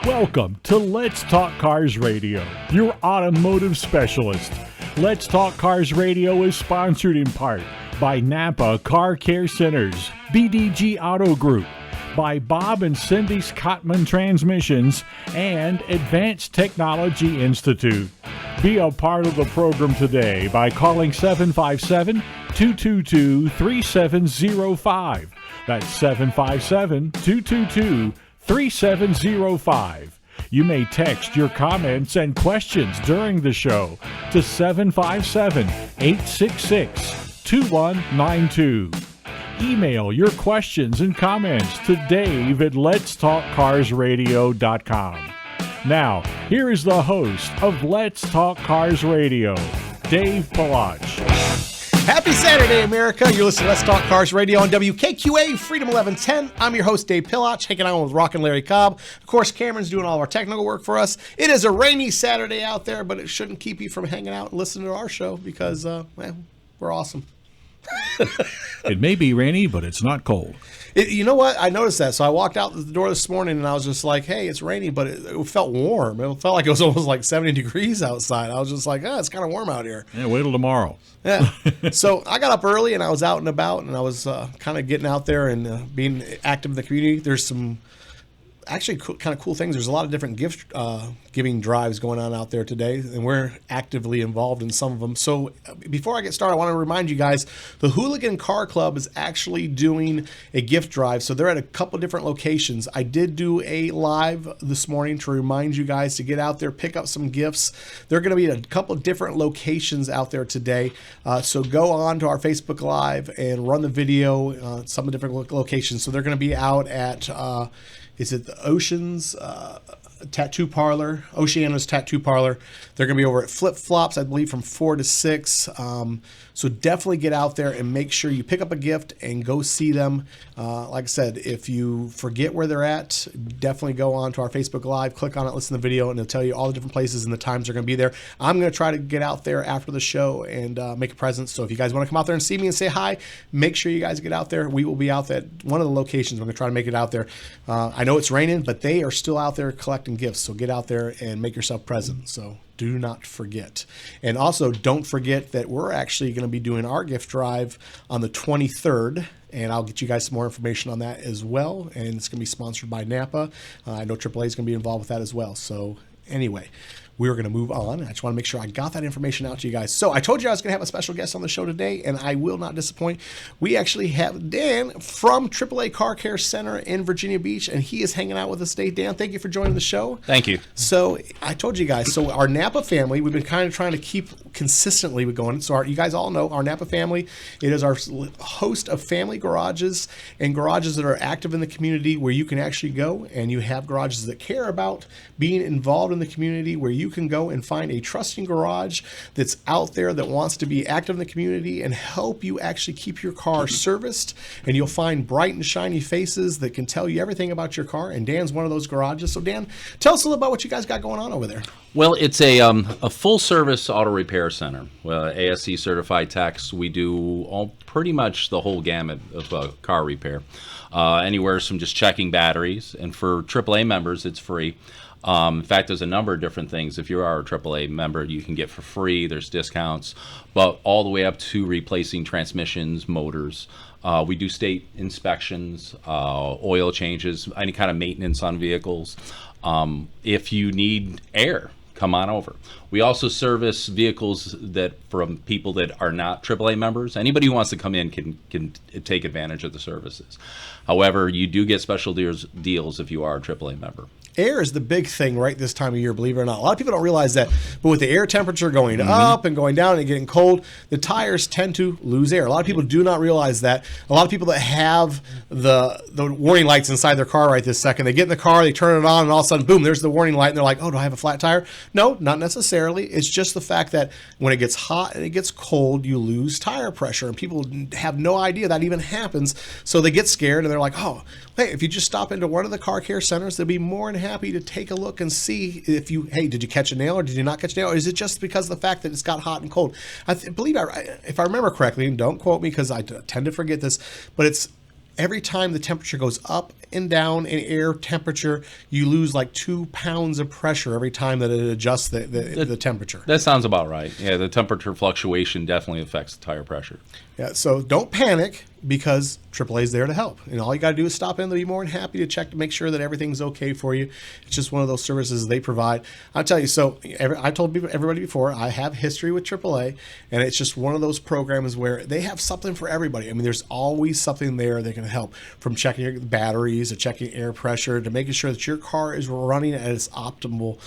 Welcome to Let's Talk Cars Radio, your automotive specialist. Let's Talk Cars Radio is sponsored in part by Napa Car Care Centers, BDG Auto Group, by Bob and Cindy Scottman Transmissions, and Advanced Technology Institute. Be a part of the program today by calling 757-222-3705. That's 757-222-3705. You may text your comments and questions during the show to 757-866-2192. Email your questions and comments to Dave at letstalkcarsradio.com. Now, here is the host of Let's Talk Cars Radio, Dave Palach. Happy Saturday, America. You're listening to Let's Talk Cars Radio on WKQA Freedom 1110. I'm your host, Dave Pilach, hanging out with Rockin' Larry Cobb. Of course, Cameron's doing all of our technical work for us. It is a rainy Saturday out there, but it shouldn't keep you from hanging out and listening to our show because, we're awesome. It may be rainy, but it's not cold. You know what? I noticed that. So I walked out the door this morning and I was just like, hey, it's raining, but it felt warm. It felt like it was almost like 70 degrees outside. I was just like, it's kind of warm out here. Yeah, wait till tomorrow. Yeah. So I got up early and I was out and about and I was kind of getting out there and being active in the community. There's some actually kind of cool things. There's a lot of different gift giving drives going on out there today, and we're actively involved in some of them. So before I get started, I want to remind you guys, the Hooligan Car Club is actually doing a gift drive. So they're at a couple different locations. I did do a live this morning to remind you guys to get out there, pick up some gifts. They're going to be at a couple different locations out there today. So go on to our Facebook Live and run the video, some different locations. So they're going to be out at is it the Ocean's Tattoo Parlor, Oceana's Tattoo Parlor. They're going to be over at Flip Flops, I believe, from 4 to 6. So definitely get out there and make sure you pick up a gift and go see them. Like I said, if you forget where they're at, definitely go on to our Facebook Live, click on it, listen to the video, and it'll tell you all the different places and the times they're going to be there. I'm going to try to get out there after the show and make a presence. So if you guys want to come out there and see me and say hi, make sure you guys get out there. We will be out at one of the locations. I'm going to try to make it out there. I know it's raining, but they are still out there collecting gifts. So get out there and make yourself present. So do not forget. And also don't forget that we're actually going to be doing our gift drive on the 23rd. And I'll get you guys some more information on that as well. And it's going to be sponsored by Napa. I know AAA is going to be involved with that as well. So anyway, we're going to move on. I just want to make sure I got that information out to you guys. So I told you I was going to have a special guest on the show today, and I will not disappoint. We actually have Dan from AAA Car Care Center in Virginia Beach, and he is hanging out with us today. Dan, thank you for joining the show. Thank you. So I told you guys, so our Napa family, we've been kind of trying to keep consistently going. So you guys all know our Napa family. It is our host of family garages and garages that are active in the community where you can actually go, and you have garages that care about being involved in the community, where you can go and find a trusting garage that's out there that wants to be active in the community and help you actually keep your car serviced. And you'll find bright and shiny faces that can tell you everything about your car. And Dan's one of those garages. So Dan, tell us a little about what you guys got going on over there. Well, it's a full service auto repair center. ASE certified techs. We do pretty much the whole gamut of car repair. Anywhere from just checking batteries, and for AAA members, it's free. In fact, there's a number of different things. If you are a AAA member, you can get for free. There's discounts, but all the way up to replacing transmissions, motors. We do state inspections, oil changes, any kind of maintenance on vehicles. If you need air, come on over. We also service vehicles that from people that are not AAA members. Anybody who wants to come in can take advantage of the services. However, you do get special deals if you are a AAA member. Air is the big thing right this time of year, believe it or not. A lot of people don't realize that, but with the air temperature going up and going down and getting cold, the tires tend to lose air. A lot of people do not realize that. A lot of people that have the warning lights inside their car right this second, they get in the car, they turn it on, and all of a sudden, boom, there's the warning light, and they're like, oh, do I have a flat tire? No, not necessarily. It's just the fact that when it gets hot and it gets cold, you lose tire pressure, and people have no idea that even happens, so they get scared, and they're like, oh, hey, if you just stop into one of the car care centers, they'll be more than happy to take a look and see if you, hey, did you catch a nail or did you not catch a nail? Or is it just because of the fact that it's got hot and cold? I believe, if I remember correctly, and don't quote me because I tend to forget this, but it's every time the temperature goes up and down in air temperature, you lose like 2 pounds of pressure every time that it adjusts the temperature. That sounds about right. Yeah, the temperature fluctuation definitely affects the tire pressure. Yeah, so don't panic because AAA is there to help. And all you got to do is stop in. They'll be more than happy to check to make sure that everything's okay for you. It's just one of those services they provide. I'll tell you, so I told everybody before, I have history with AAA, and it's just one of those programs where they have something for everybody. I mean, there's always something there that can help, from checking your batteries to checking air pressure to making sure that your car is running at its optimal,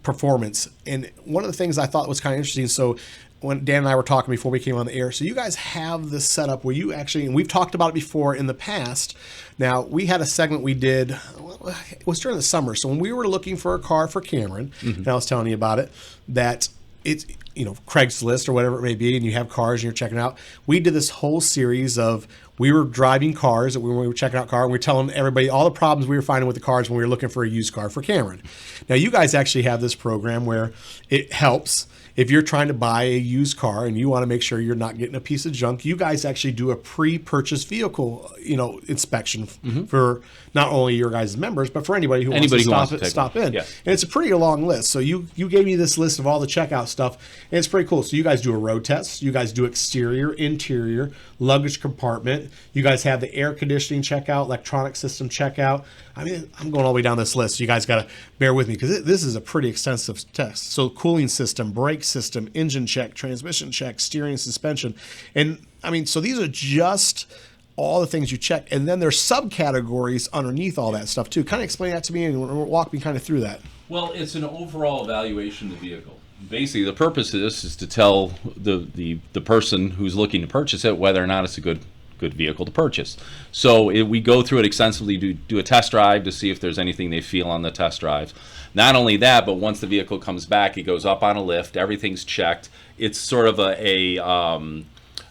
performance. And one of the things I thought was kind of interesting, so when Dan and I were talking before we came on the air, so you guys have this setup where you actually, and we've talked about it before in the past. Now, we had a segment we did, it was during the summer. So when we were looking for a car for Cameron, and I was telling you about it, that it's, Craigslist or whatever it may be, and you have cars and you're checking out. We did this whole series of, we were driving cars, and we were checking out cars, and we were telling everybody all the problems we were finding with the cars when we were looking for a used car for Cameron. Now, you guys actually have this program where it helps. If you're trying to buy a used car and you want to make sure you're not getting a piece of junk, you guys actually do a pre-purchase vehicle, inspection for not only your guys' members, but for anybody who wants to stop in. Yeah. And it's a pretty long list. So you gave me this list of all the checkout stuff, and it's pretty cool. So you guys do a road test. You guys do exterior, interior, luggage compartment. You guys have the air conditioning checkout, electronic system checkout. I mean, I'm going all the way down this list. So you guys got to bear with me because this is a pretty extensive test. So cooling system, brake system, engine check, transmission check, steering, suspension. And I mean, so these are just all the things you check. And then there's subcategories underneath all that stuff too. Kind of explain that to me and walk me kind of through that. Well, it's an overall evaluation of the vehicle. Basically, the purpose of this is to tell the person who's looking to purchase it whether or not it's a good vehicle to purchase. So we go through it extensively, do a test drive to see if there's anything they feel on the test drive. Not only that, but once the vehicle comes back, it goes up on a lift, everything's checked. It's sort of a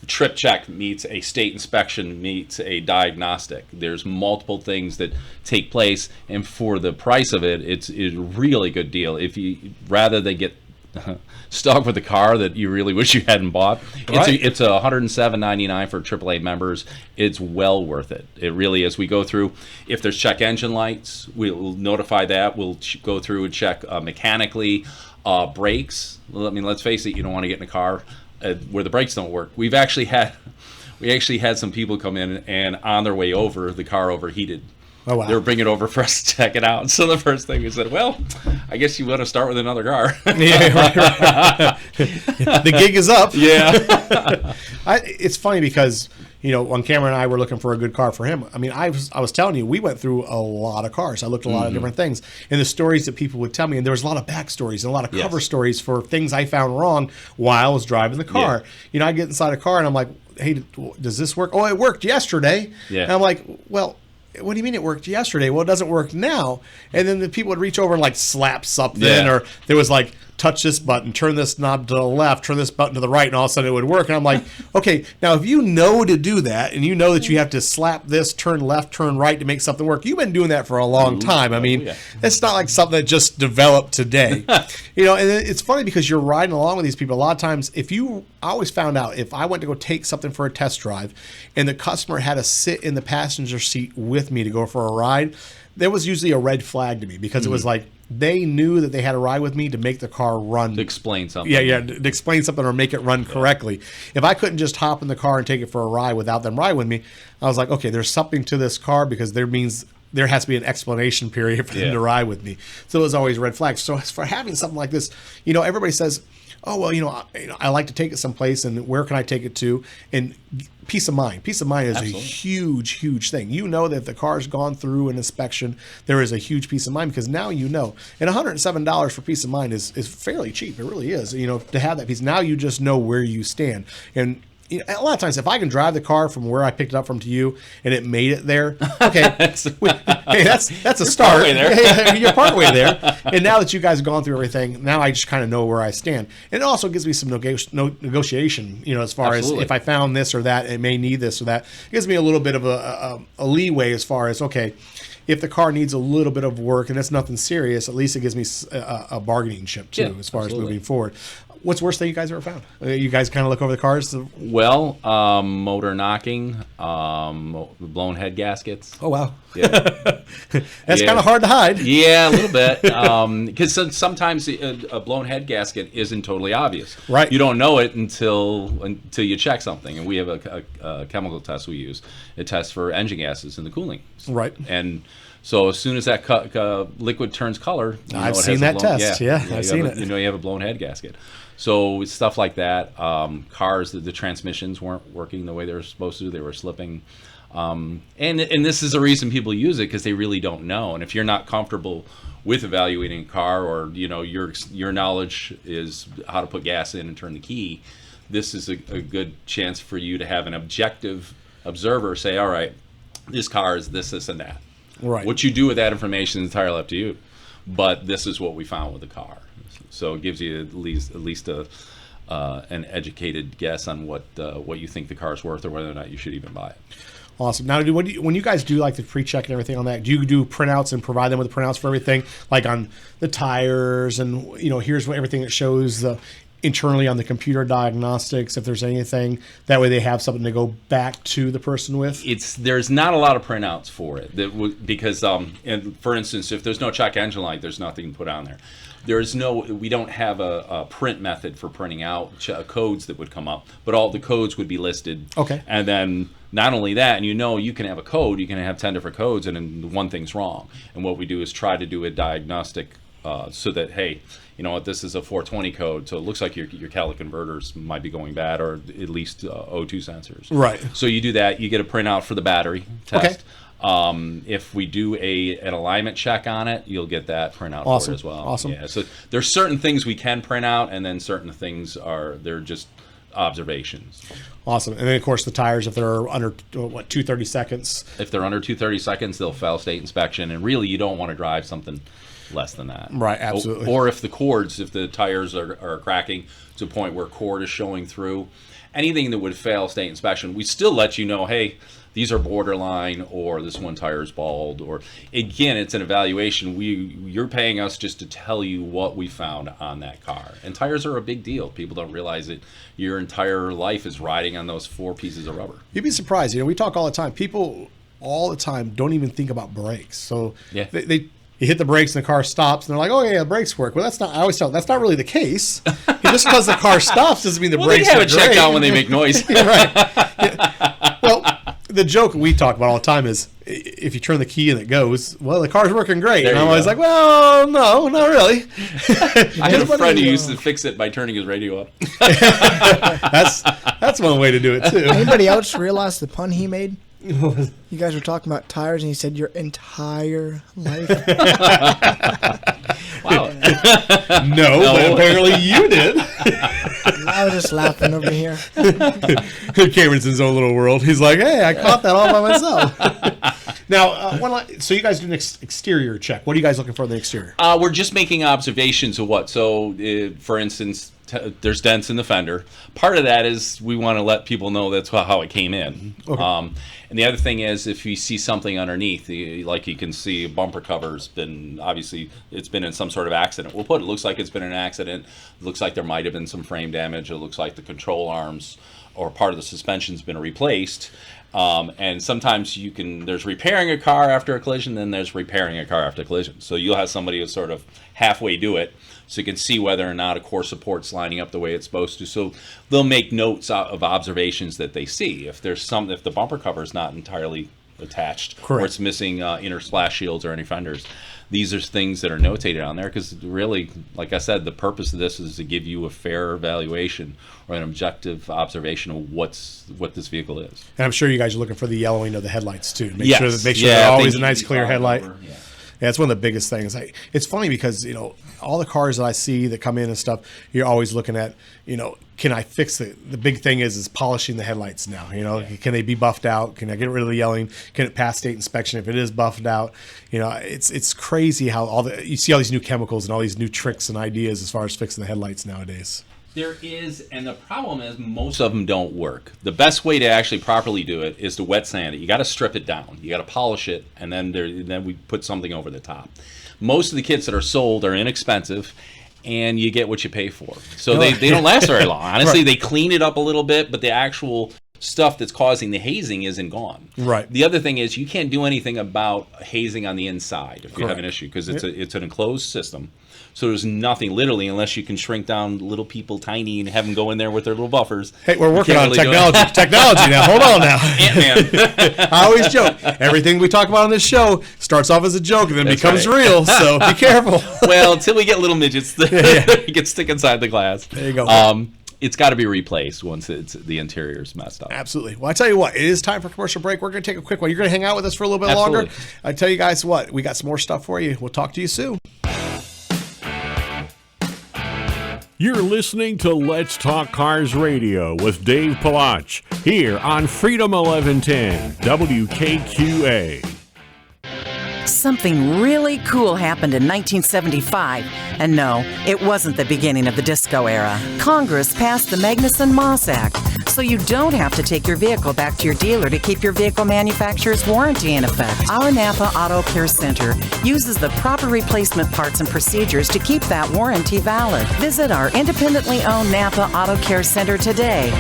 trip check meets a state inspection meets a diagnostic. There's multiple things that take place, and for the price of it, it's a really good deal. If you rather they get stuck with a car that you really wish you hadn't bought. Right. It's a $107.99 for AAA members. It's well worth it. It really is. We go through, if there's check engine lights, we'll notify that. We'll go through and check mechanically. Brakes. I mean, let's face it, you don't want to get in a car where the brakes don't work. We actually had some people come in, and on their way over, the car overheated. Oh, wow. They were bringing it over for us to check it out. So the first thing we said, well, I guess you want to start with another car. Yeah, right. The gig is up. Yeah. It's funny because, when Cameron and I were looking for a good car for him, I mean, I was telling you, we went through a lot of cars. I looked at a lot of different things. And the stories that people would tell me, and there was a lot of backstories and a lot of cover stories for things I found wrong while I was driving the car. Yeah. I get inside a car and I'm like, hey, does this work? Oh, it worked yesterday. Yeah. And I'm like, well, what do you mean it worked yesterday? Well, it doesn't work now. And then the people would reach over and slap something, or there was touch this button, turn this knob to the left, turn this button to the right, and all of a sudden it would work. And I'm like, okay, now if you know to do that, and you know that you have to slap this, turn left, turn right to make something work, you've been doing that for a long time. I mean, it's not like something that just developed today. And it's funny because you're riding along with these people. A lot of times, I always found out if I went to go take something for a test drive and the customer had to sit in the passenger seat with me to go for a ride, there was usually a red flag to me because it was they knew that they had to ride with me to make the car run. To explain something. Yeah, to explain something or make it run correctly. If I couldn't just hop in the car and take it for a ride without them ride with me, I was like, okay, there's something to this car because there has to be an explanation period for them to ride with me. So it was always red flags. So for having something like this, everybody says, oh, well, I like to take it someplace, and where can I take it to? And peace of mind. Peace of mind is a huge, huge thing. That if the car's gone through an inspection, there is a huge peace of mind because now you know. And $107 for peace of mind is fairly cheap. It really is, to have that peace. Now you just know where you stand. And a lot of times, if I can drive the car from where I picked it up from to you, and it made it there, okay, hey, that's a start. You're partway there. And now that you guys have gone through everything, now I just kind of know where I stand. And it also gives me some negotiation, as far as if I found this or that, it may need this or that. It gives me a little bit of a leeway as far as, okay, if the car needs a little bit of work and it's nothing serious, at least it gives me a bargaining chip too, as far as moving forward. What's the worst thing you guys ever found? You guys kind of look over the cars. Well, motor knocking, blown head gaskets. Oh wow, Yeah. that's Yeah. kind of hard to hide. Yeah, a little bit. Because sometimes a blown head gasket isn't totally obvious. Right. You don't know it until you check something. And we have a chemical test we use. It tests for engine gases in the cooling. Right. And so as soon as that liquid turns color, you know I've it seen has that a blown, test. Yeah, I've seen it. You know you have a blown head gasket. So stuff like that. Cars, the transmissions weren't working the way they were supposed to. They were slipping. And this is the reason people use it, because they really don't know. And if you're not comfortable with evaluating a car, or your knowledge is how to put gas in and turn the key, this is a good chance for you to have an objective observer say, all right, this car is this, and that. Right. What you do with that information is entirely up to you. But this is what we found with the car. So it gives you at least an educated guess on what you think the car's worth, or whether or not you should even buy it. Awesome. Now, when you guys do like the pre-check and everything on that, do you do printouts and provide them with printouts for everything, like on the tires, and here's everything that shows internally on the computer diagnostics, if there's anything, that way they have something to go back to the person with? There's not a lot of printouts for it because and for instance, if there's no check engine light, there's nothing to put on there. We don't have a print method for printing out codes that would come up, but all the codes would be listed. Okay. And then not only that, and you can have a code, you can have 10 different codes, and then one thing's wrong. And what we do is try to do a diagnostic so that, hey, you know what, this is a 420 code, so it looks like your catalytic converters might be going bad, or at least O2 sensors. Right. So you do that, you get a printout for the battery test. Okay. If we do an alignment check on it, you'll get that printout Awesome. for it as well. Awesome. Yeah. So there's certain things we can print out, and then certain things they're just observations. Awesome. And then, of course, the tires, if they're under, 230 seconds. If they're under 230 seconds, they'll fail state inspection, and really you don't want to drive something less than that. Right, absolutely. Or if the tires are cracking to a point where cord is showing through, anything that would fail state inspection, we still let you know, hey, these are borderline, or this one tire is bald, or again, it's an evaluation. You're paying us just to tell you what we found on that car. And tires are a big deal. People don't realize it. Your entire life is riding on those 4 pieces of rubber. You'd be surprised. We talk all the time. People all the time don't even think about brakes. So Yeah. you hit the brakes and the car stops, and they're like, "Oh yeah, the brakes work." Well, that's not. I always tell them that's not really the case. Just because the car stops doesn't mean the Well, brakes they have are it checked great. out when they make noise. Yeah, right. Yeah. Well, the joke we talk about all the time is, if you turn the key and it goes, well, the car's working great. There And you I'm always go. like, well, no, not really. I had a friend who used to fix it by turning his radio up. That's one way to do it too. Anybody else realize the pun he made? You guys were talking about tires, and he said your entire life. Wow. No, but apparently you did. I was just laughing over here. Cameron's in his own little world. He's like, hey, I caught that all by myself. Now, so you guys do an exterior check. What are you guys looking for in the exterior? We're just making observations of what. So, for instance, there's dents in the fender. Part of that is we want to let people know that's how it came in. Okay. And the other thing is, if you see something underneath, like you can see a bumper cover's been, obviously, it's been in some sort of accident. It looks like it's been an accident. It looks like there might have been some frame damage. It looks like the control arms or part of the suspension's been replaced. And sometimes there's repairing a car after a collision, then there's repairing a car after a collision. So you'll have somebody who sort of halfway do it, so you can see whether or not a core support's lining up the way it's supposed to. So they'll make notes of observations that they see. If the bumper cover is not entirely attached, Correct. or it's missing inner splash shields or any fenders, these are things that are notated on there, because really, like I said, the purpose of this is to give you a fair evaluation or an objective observation of what this vehicle is. And I'm sure you guys are looking for the yellowing of the headlights too. Make Yes. sure Yeah, they're always they a need nice to be clear fogged headlight. over, yeah. Yeah, it's one of the biggest things. It's funny because, all the cars that I see that come in and stuff, you're always looking at, can I fix it? The big thing is polishing the headlights now. Can they be buffed out? Can I get rid of the yelling? Can it pass state inspection if it is buffed out? It's crazy how you see all these new chemicals and all these new tricks and ideas as far as fixing the headlights nowadays. There is, and the problem is most of them don't work. The best way to actually properly do it is to wet sand it. You got to strip it down. You got to polish it, and then we put something over the top. Most of the kits that are sold are inexpensive, and you get what you pay for. So they don't last very long. Honestly, They clean it up a little bit, but the actual stuff that's causing the hazing isn't gone. Right. The other thing is you can't do anything about hazing on the inside if you have an issue, because it's an enclosed system. So there's nothing, literally, unless you can shrink down little people tiny and have them go in there with their little buffers. Hey, we're working on technology now. Hold on now. Ant-Man. I always joke. Everything we talk about on this show starts off as a joke and then becomes real. So be careful. Well, until we get little midgets that get stick inside the glass. There you go. It's got to be replaced once the interior's messed up. Absolutely. Well, I tell you what, it is time for a commercial break. We're going to take a quick one. You're going to hang out with us for a little bit longer. I tell you guys what, we got some more stuff for you. We'll talk to you soon. You're listening to Let's Talk Cars Radio with Dave Palach here on Freedom 1110 WKQA. Something really cool happened in 1975. And no, it wasn't the beginning of the disco era. Congress passed the Magnuson-Moss Act, so you don't have to take your vehicle back to your dealer to keep your vehicle manufacturer's warranty in effect. Our Napa Auto Care Center uses the proper replacement parts and procedures to keep that warranty valid. Visit our independently owned Napa Auto Care Center today.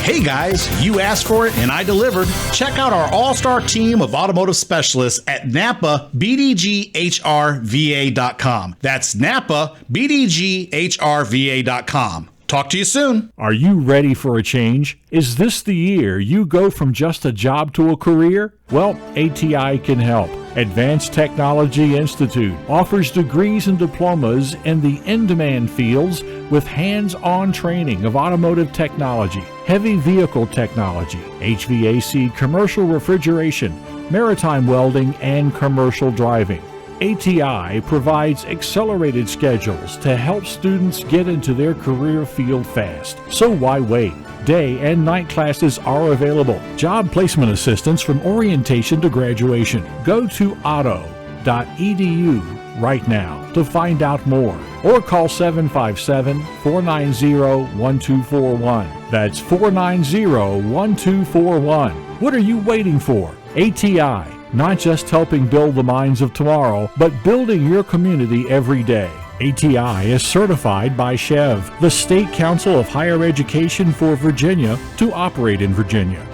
Hey guys, you asked for it and I delivered. Check out our all-star team of automotive specialists at NapaBDGHRVA.com. That's NapaBDGHRVA.com. Talk to you soon. Are you ready for a change? Is this the year you go from just a job to a career? Well, ATI can help. Advanced Technology Institute offers degrees and diplomas in the in-demand fields with hands-on training of automotive technology, heavy vehicle technology, HVAC, commercial refrigeration, maritime welding, and commercial driving. ATI provides accelerated schedules to help students get into their career field fast. So why wait? Day and night classes are available. Job placement assistance from orientation to graduation. Go to auto.edu right now to find out more, or call 757-490-1241. That's 490-1241. What are you waiting for? ATI. Not just helping build the minds of tomorrow, but building your community every day. ATI is certified by SCHEV, the State Council of Higher Education for Virginia, to operate in Virginia.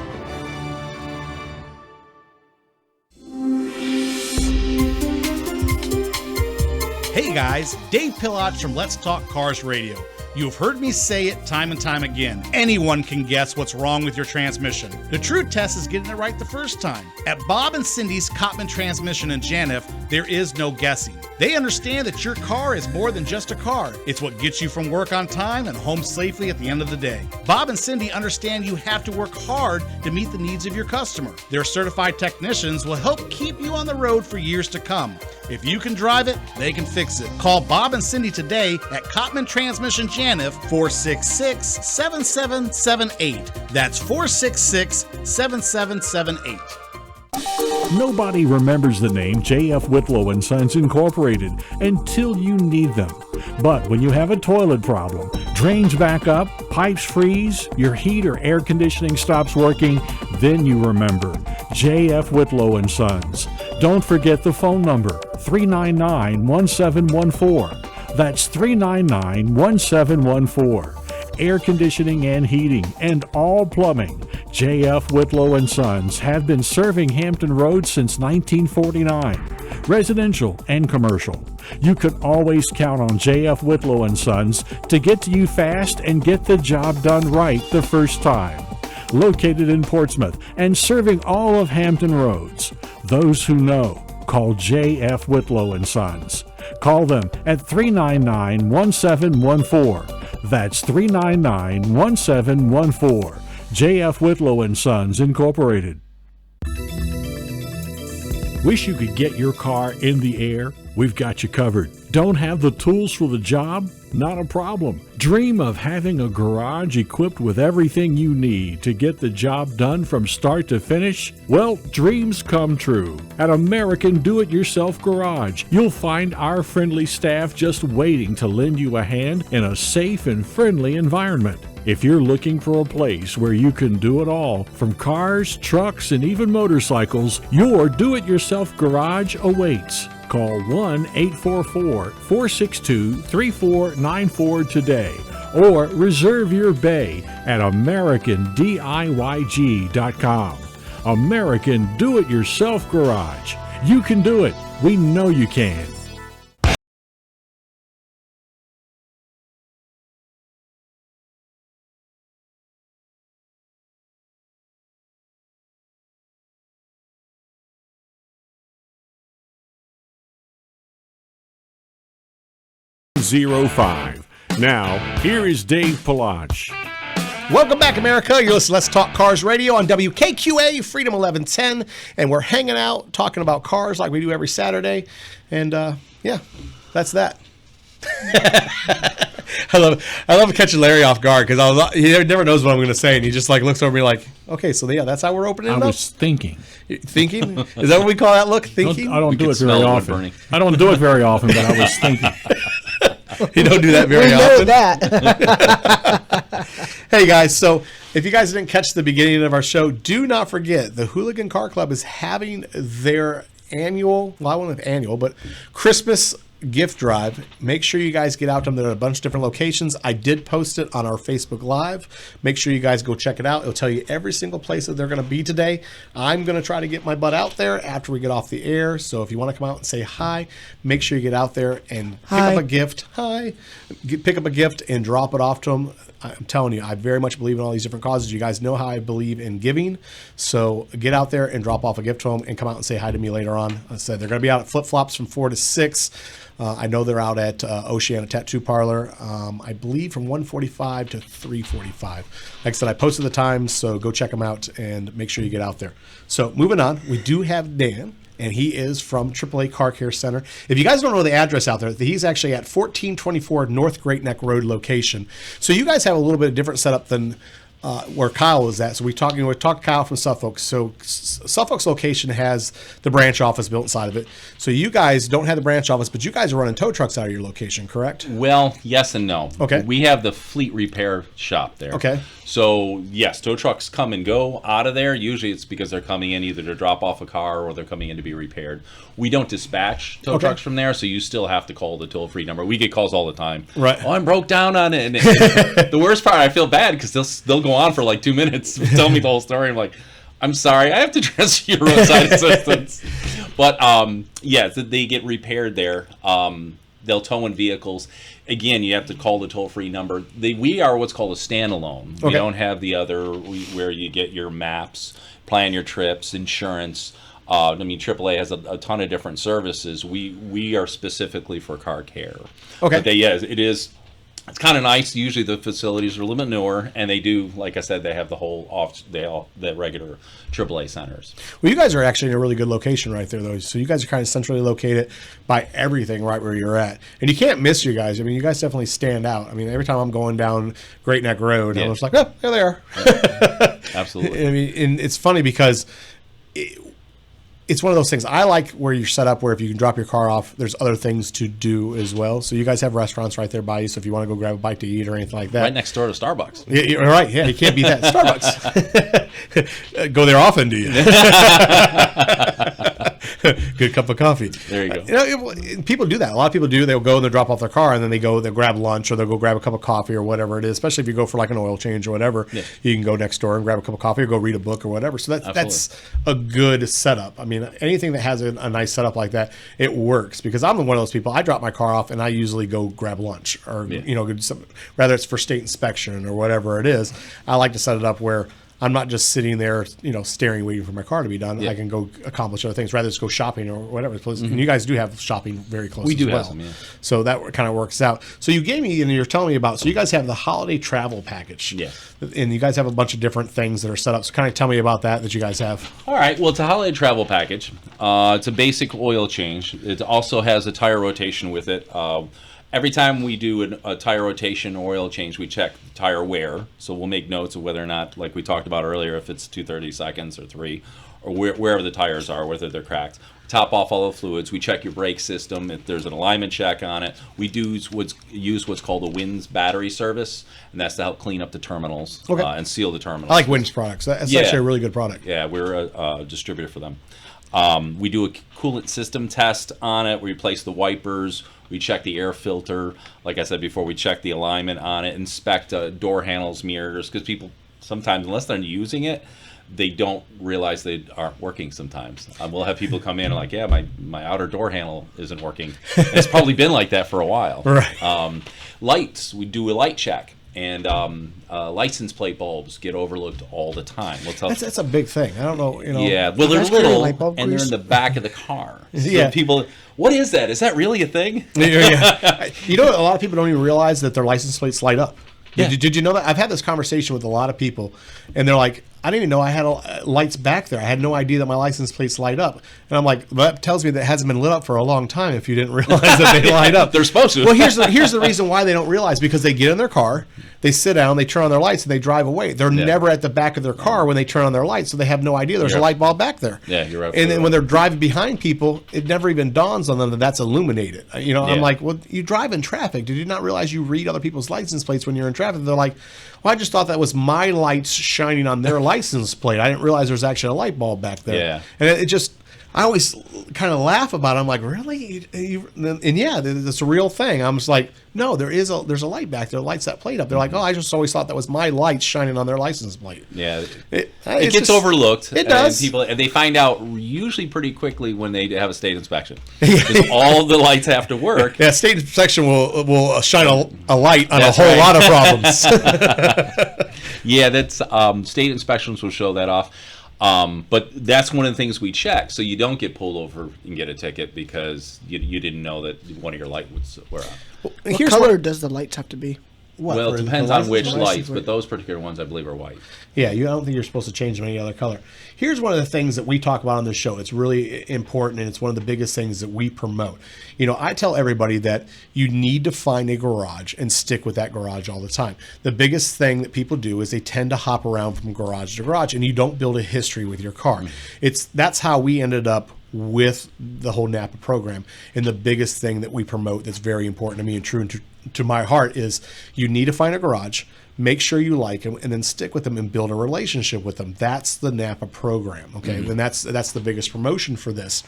Hey guys, Dave Palach from Let's Talk Cars Radio. You've heard me say it time and time again. Anyone can guess what's wrong with your transmission. The true test is getting it right the first time. At Bob and Cindy's Cottman Transmission in Janif, there is no guessing. They understand that your car is more than just a car. It's what gets you from work on time and home safely at the end of the day. Bob and Cindy understand you have to work hard to meet the needs of your customer. Their certified technicians will help keep you on the road for years to come. If you can drive it, they can fix it. Call Bob and Cindy today at Cottman Transmission Janif, 466-7778. That's 466-7778. Nobody remembers the name J.F. Whitlow & Sons Incorporated until you need them. But when you have a toilet problem, drains back up, pipes freeze, your heat or air conditioning stops working, then you remember J.F. Whitlow & Sons. Don't forget the phone number, 399-1714. That's 399-1714. Air conditioning and heating, and all plumbing. J.F. Whitlow & Sons have been serving Hampton Roads since 1949, residential and commercial. You can always count on J.F. Whitlow & Sons to get to you fast and get the job done right the first time. Located in Portsmouth and serving all of Hampton Roads. Those who know, call J.F. Whitlow & Sons. Call them at 399-1714. That's 399-1714. J.F. Whitlow & Sons Incorporated. Wish you could get your car in the air? We've got you covered. Don't have the tools for the job? Not a problem. Dream of having a garage equipped with everything you need to get the job done from start to finish? Well, dreams come true. At American Do-It-Yourself Garage, you'll find our friendly staff just waiting to lend you a hand in a safe and friendly environment. If you're looking for a place where you can do it all, from cars, trucks, and even motorcycles, your Do-It-Yourself Garage awaits. Call 1-844-462-3494 today or reserve your bay at AmericanDIYG.com. American Do-It-Yourself Garage. You can do it. We know you can. .05. Now, here is Dave Palach. Welcome back, America. You're listening to Let's Talk Cars Radio on WKQA, Freedom 1110. And we're hanging out, talking about cars like we do every Saturday. And, yeah, that's that. I love catching Larry off guard because he never knows what I'm going to say. And he just like looks over me like, okay, so yeah, that's how we're opening it up? I was thinking. Thinking? Is that what we call that look? Thinking? I don't do it very smell it, often. Bernie. I don't do it very often, but I was thinking. You don't do that very We often. know that. Hey guys, so if you guys didn't catch the beginning of our show, do not forget the Hooligan Car Club is having their annual, well, I won't have annual, but Christmas gift drive. Make sure you guys get out to them. They're at a bunch of different locations. I did post it on our Facebook Live. Make sure you guys go check it out. It'll tell you every single place that they're going to be today. I'm going to try to get my butt out there after we get off the air. So if you want to come out and say hi, make sure you get out there and pick Hi. up a gift. Hi. Pick up a gift and drop it off to them. I'm telling you, I very much believe in all these different causes. You guys know how I believe in giving. So get out there and drop off a gift to them and come out and say hi to me later on. I said they're going to be out at Flip Flops from 4 to 6. I know they're out at Oceana Tattoo Parlor, I believe from 1:45 to 3:45. Like I said, I posted the times, so go check them out and make sure you get out there. So moving on, we do have Dan. And he is from AAA Car Care Center. If you guys don't know the address out there, he's actually at 1424 North Great Neck Road location. So you guys have a little bit of different setup than where Kyle was at. So we talked to Kyle from Suffolk. So Suffolk's location has the branch office built inside of it. So you guys don't have the branch office, but you guys are running tow trucks out of your location, correct? Well, yes and no. Okay. We have the fleet repair shop there. Okay. So, yes, tow trucks come and go out of there. Usually it's because they're coming in either to drop off a car or they're coming in to be repaired. We don't dispatch tow trucks from there, so you still have to call the toll-free number. We get calls all the time. Right. Oh, I'm broke down on it. And the worst part, I feel bad because they'll go on for like 2 minutes, tell me the whole story. I'm like, I'm sorry, I have to transfer your roadside assistance. But, yeah, they get repaired there. They'll tow in vehicles. Again, you have to call the toll-free number. We are what's called a standalone. Okay. We don't have the other where you get your maps, plan your trips, insurance. I mean, AAA has a ton of different services. We are specifically for car care. Okay. But it is. It's kind of nice. Usually the facilities are a little bit newer, and they do, like I said, they have the whole the regular AAA centers. Well, you guys are actually in a really good location right there, though. So you guys are kind of centrally located by everything right where you're at. And you can't miss you guys. I mean, you guys definitely stand out. I mean, every time I'm going down Great Neck Road, I'm just like, oh, there they are. Absolutely. I mean, and it's funny because it's one of those things. I like where you're set up where if you can drop your car off, there's other things to do as well. So you guys have restaurants right there by you. So if you want to go grab a bite to eat or anything like that. Right next door to Starbucks. Yeah, you're right. Yeah, you can't beat that. Starbucks. Go there often, do you? Good cup of coffee. There you go. People do that. A lot of people do. They'll go and they'll drop off their car and then they'll grab lunch or they'll go grab a cup of coffee or whatever it is. Especially if you go for like an oil change or whatever, you can go next door and grab a cup of coffee or go read a book or whatever. So that's a good setup. I mean, anything that has a nice setup like that, it works because I'm one of those people. I drop my car off and I usually go grab lunch or whether it's for state inspection or whatever it is. I like to set it up where I'm not just sitting there, staring, waiting for my car to be done. I can go accomplish other things, rather just go shopping or whatever. And you guys do have shopping very close. We do as well. have some, yeah. So that kind of works out. So you gave me, and you're telling me about. So you guys have the holiday travel package. Yeah. And you guys have a bunch of different things that are set up. So kind of tell me about that you guys have. All right. Well, it's a holiday travel package. It's a basic oil change. It also has a tire rotation with it. Every time we do a tire rotation or oil change, we check the tire wear. So we'll make notes of whether or not, like we talked about earlier, if it's 2/32 or 3, or wherever the tires are, whether they're cracked. Top off all the fluids. We check your brake system. If there's an alignment check on it, we use what's called a WINS battery service, and that's to help clean up the terminals and seal the terminals. I like WINS products. That's actually a really good product. Yeah, we're a distributor for them. We do a coolant system test on it. We replace the wipers. We check the air filter. Like I said before, we check the alignment on it, inspect door handles, mirrors, because people sometimes, unless they're using it, they don't realize they aren't working sometimes. We'll have people come in and like, yeah, my outer door handle isn't working. And it's probably been like that for a while. Right. Lights, we do a light check. And license plate bulbs get overlooked all the time. That's a big thing. I don't know. Yeah, well, they're That's great, little, light bulb and they're grease. in the back of the car. So Yeah. people, what is that? Is that really a thing? Yeah. You know, a lot of people don't even realize that their license plates light up. Yeah. Did you know that? I've had this conversation with a lot of people, and they're like, I didn't even know I had lights back there. I had no idea that my license plates light up. And I'm like, that tells me that it hasn't been lit up for a long time if you didn't realize that they light up. They're supposed to. Well, here's the reason why they don't realize, because they get in their car, they sit down, they turn on their lights, and they drive away. They're never at the back of their car when they turn on their lights, so they have no idea there's a light bulb back there. Yeah, you're right. And then when they're driving behind people, it never even dawns on them that that's illuminated. You know, I'm Yeah. like, well, you drive in traffic. Did you not realize you read other people's license plates when you're in traffic? They're like, well, I just thought that was my lights shining on their license plate. I didn't realize there's actually a light bulb back there. Yeah. And it just, I always kind of laugh about it. I'm like, really? And yeah, that's a real thing. I'm just like, no, there's a light back there that lights that plate up. They're like, oh, I just always thought that was my lights shining on their license plate. Yeah, It it gets overlooked. It does. And they find out usually pretty quickly when they have a state inspection. Because all the lights have to work. Yeah, state inspection will shine a light on That's a whole right. lot of problems. Yeah, that's state inspections will show that off. But that's one of the things we check, so you don't get pulled over and get a ticket because you didn't know that one of your lights were out. What Here's color what- does the lights have to be? What, Well, for it the depends on license which plate? lights, plate. but those particular ones I believe are white. Yeah, I don't think you're supposed to change them any other color. Here's one of the things that we talk about on this show. It's really important, and it's one of the biggest things that we promote. You know, I tell everybody that you need to find a garage and stick with that garage all the time. The biggest thing that people do is they tend to hop around from garage to garage, and you don't build a history with your car. That's how we ended up with the whole Napa program. And the biggest thing that we promote that's very important to me and true to my heart is you need to find a garage, make sure you like them, and then stick with them and build a relationship with them. That's the Napa program, okay? And that's the biggest promotion for this.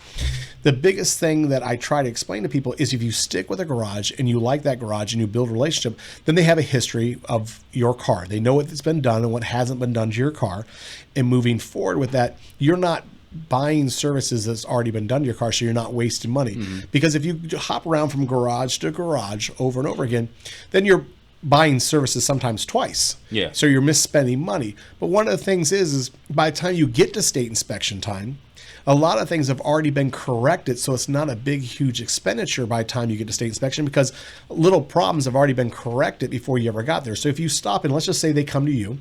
The biggest thing that I try to explain to people is if you stick with a garage and you like that garage and you build a relationship, then they have a history of your car. They know what's been done and what hasn't been done to your car. And moving forward with that, you're not buying services that's already been done to your car, so you're not wasting money. Because if you hop around from garage to garage over and over again, then you're buying services sometimes twice. Yeah. So you're misspending money. But one of the things is by the time you get to state inspection time, a lot of things have already been corrected, so it's not a big, huge expenditure by the time you get to state inspection because little problems have already been corrected before you ever got there. So if you stop and let's just say they come to you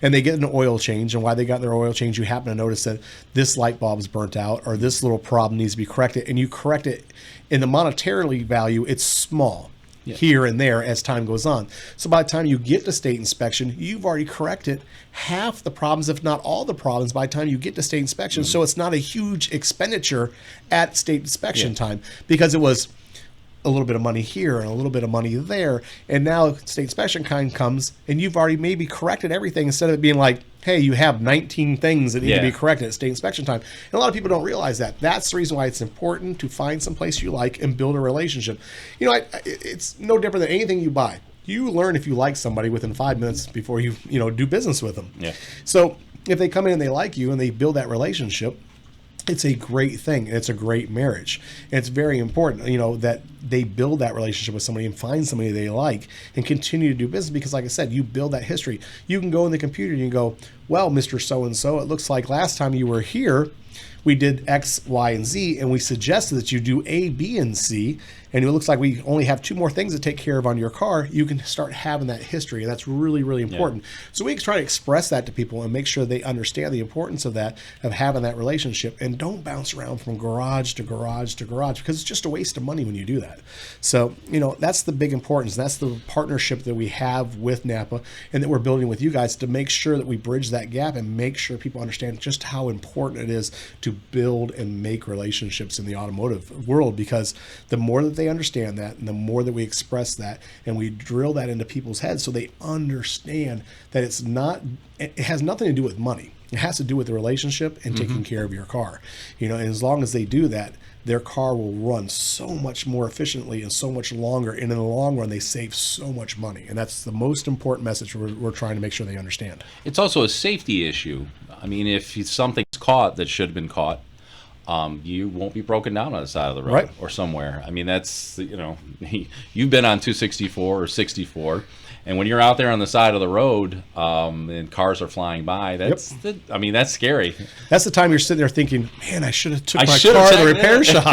and they get an oil change, and while they got their oil change, you happen to notice that this light bulb's burnt out or this little problem needs to be corrected, and you correct it in the monetarily value, it's small. Here and there as time goes on. So by the time you get to state inspection, you've already corrected half the problems, if not all the problems, by the time you get to state inspection. So it's not a huge expenditure at state inspection time because it was a little bit of money here and a little bit of money there. And now state inspection kind comes and you've already maybe corrected everything instead of it being like, hey, you have 19 things that need to be corrected at state inspection time. And a lot of people don't realize that. That's the reason why it's important to find some place you like and build a relationship. You know, it's no different than anything you buy. You learn if you like somebody within 5 minutes before you do business with them. Yeah. So if they come in and they like you and they build that relationship, it's a great thing. And it's a great marriage. And it's very important, that they build that relationship with somebody and find somebody they like and continue to do business because, like I said, you build that history. You can go in the computer and you go, well, Mr. So-and-so, it looks like last time you were here, we did X, Y, and Z, and we suggested that you do A, B, and C, and it looks like we only have 2 more things to take care of on your car. You can start having that history, and that's really, really important. So we try to express that to people and make sure they understand the importance of that, of having that relationship, and don't bounce around from garage to garage to garage because it's just a waste of money when you do that. So, that's the big importance. That's the partnership that we have with Napa and that we're building with you guys to make sure that we bridge that gap and make sure people understand just how important it is to build and make relationships in the automotive world, because the more that they understand that and the more that we express that and we drill that into people's heads so they understand that it has nothing to do with money. It has to do with the relationship and taking care of your car. And as long as they do that, their car will run so much more efficiently and so much longer. And in the long run, they save so much money. And that's the most important message we're trying to make sure they understand. It's also a safety issue. I mean, if something's caught that should have been caught, you won't be broken down on the side of the road or somewhere. I mean, that's, you've been on 264 or 64. And when you're out there on the side of the road and cars are flying by, that's scary. That's the time you're sitting there thinking, man, I should have took my car to the repair shop.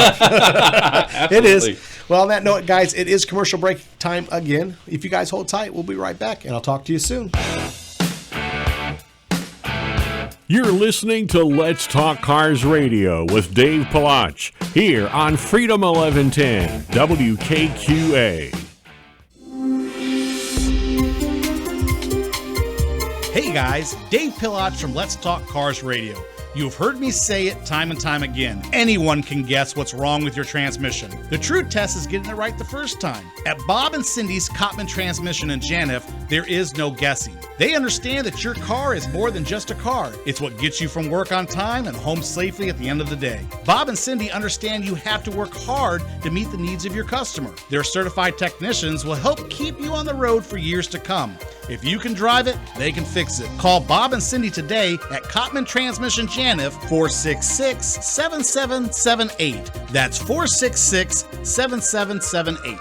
It is. Well, on that note, guys, it is commercial break time again. If you guys hold tight, we'll be right back, and I'll talk to you soon. You're listening to Let's Talk Cars Radio with Dave Palach here on Freedom 1110 WKQA. Hey guys, Dave Palach from Let's Talk Cars Radio. You've heard me say it time and time again. Anyone can guess what's wrong with your transmission. The true test is getting it right the first time. At Bob and Cindy's Cottman Transmission in Janif, there is no guessing. They understand that your car is more than just a car. It's what gets you from work on time and home safely at the end of the day. Bob and Cindy understand you have to work hard to meet the needs of your customer. Their certified technicians will help keep you on the road for years to come. If you can drive it, they can fix it. Call Bob and Cindy today at Cottman Transmission Janif, 466-7778. That's 466-7778.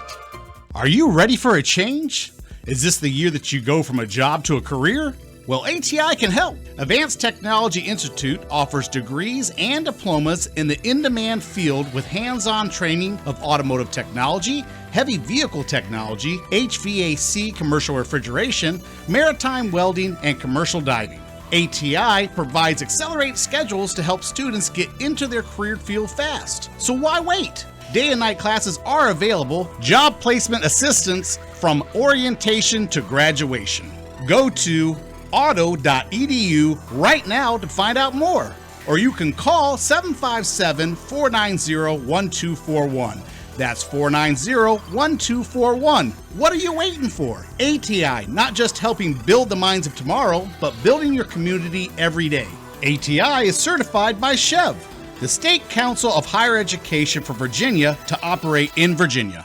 Are you ready for a change? Is this the year that you go from a job to a career? Well, ATI can help. Advanced Technology Institute offers degrees and diplomas in the in-demand field with hands-on training of automotive technology, heavy vehicle technology, HVAC commercial refrigeration, maritime welding, and commercial diving. ATI provides accelerated schedules to help students get into their career field fast. So why wait? Day and night classes are available, job placement assistance from orientation to graduation. Go to auto.edu right now to find out more. Or you can call 757-490-1241. That's 490-1241. What are you waiting for? ATI, not just helping build the minds of tomorrow, but building your community every day. ATI is certified by Chev, the State Council of Higher Education for Virginia, to operate in Virginia.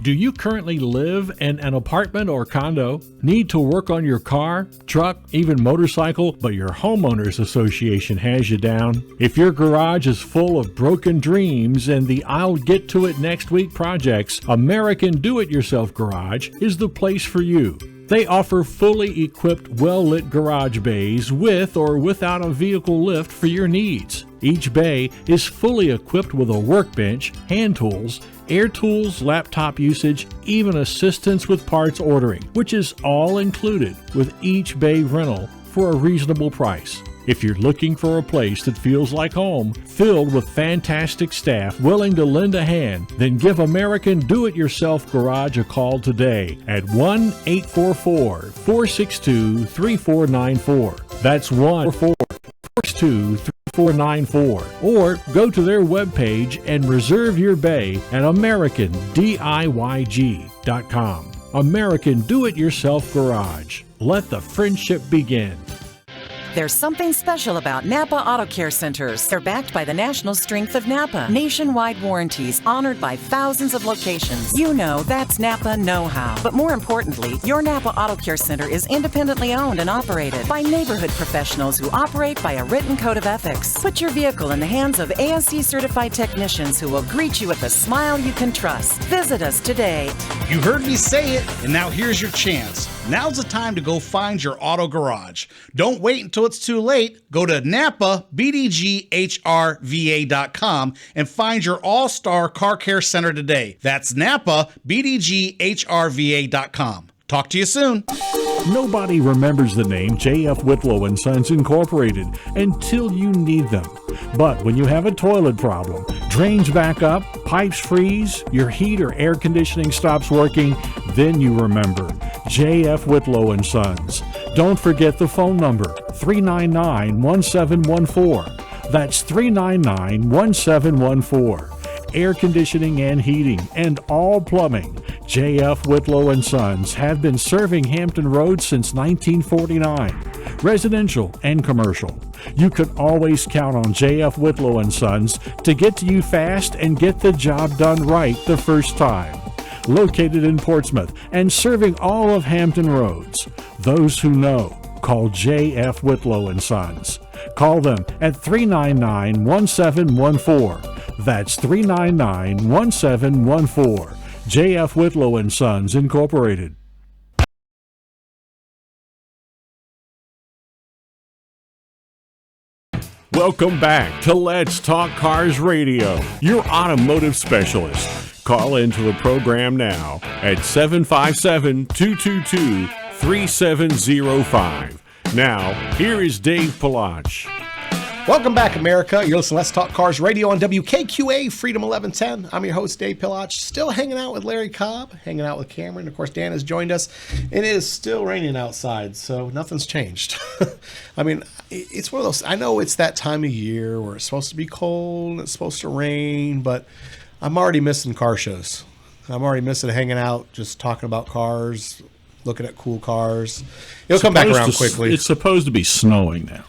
Do you currently live in an apartment or condo? Need to work on your car, truck, even motorcycle, but your homeowners association has you down? If your garage is full of broken dreams and the I'll get to it next week projects, American Do-It-Yourself Garage is the place for you. They offer fully equipped, well-lit garage bays with or without a vehicle lift for your needs. Each bay is fully equipped with a workbench, hand tools, air tools, laptop usage, even assistance with parts ordering, which is all included with each bay rental for a reasonable price. If you're looking for a place that feels like home, filled with fantastic staff willing to lend a hand, then give American Do-It-Yourself Garage a call today at 1-844-462-3494. That's 1-442-3494. Or go to their webpage and reserve your bay at AmericanDIYG.com. American Do-It-Yourself Garage. Let the friendship begin. There's something special about Napa Auto Care Centers. They're backed by the national strength of Napa. Nationwide warranties honored by thousands of locations. You know that's Napa know-how. But more importantly, your Napa Auto Care Center is independently owned and operated by neighborhood professionals who operate by a written code of ethics. Put your vehicle in the hands of ASE certified technicians who will greet you with a smile you can trust. Visit us today. You heard me say it, and now here's your chance. Now's the time to go find your auto garage. Don't wait until it's too late. Go to NapaBDGHRVA.com and find your all-star car care center today. That's NapaBDGHRVA.com. Talk to you soon. Nobody remembers the name J.F. Whitlow & Sons Incorporated until you need them. But when you have a toilet problem, drains back up, pipes freeze, your heat or air conditioning stops working, then you remember J.F. Whitlow & Sons. Don't forget the phone number, 399-1714. That's 399-1714. Air conditioning and heating, and all plumbing. J.F. Whitlow & Sons have been serving Hampton Roads since 1949. residential and commercial. You can always count on J.F. Whitlow & Sons to get to you fast and get the job done right the first time. Located in Portsmouth and serving all of Hampton Roads. Those who know, call J.F. Whitlow & Sons. Call them at 399-1714. That's 399-1714. J.F. Whitlow & Sons, Incorporated. Welcome back to Let's Talk Cars Radio, your automotive specialist. Call into the program now at 757-222-3705. Now, here is Dave Palach. Welcome back, America. You're listening to Let's Talk Cars Radio on WKQA Freedom 1110. I'm your host, Dave Pilach. Still hanging out with Larry Cobb, hanging out with Cameron. Of course, Dan has joined us. It is still raining outside, so nothing's changed. I mean, it's one of those, I know it's that time of year where it's supposed to be cold and it's supposed to rain, but I'm already missing car shows. I'm already missing hanging out, just talking about cars, looking at cool cars. It'll come back around quickly. It's supposed to be snowing now.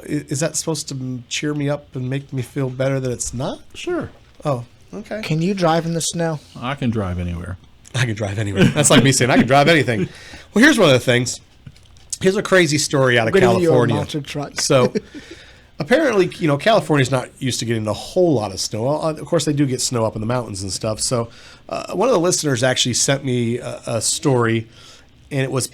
Is that supposed to cheer me up and make me feel better that it's not? Sure. Oh, okay. Can you drive in the snow? I can drive anywhere. I can drive anywhere. That's like me saying I can drive anything. Well, here's one of the things. Here's a crazy story out of California. Monster truck. So apparently, California's not used to getting a whole lot of snow. Of course, they do get snow up in the mountains and stuff. So one of the listeners actually sent me a story, and it was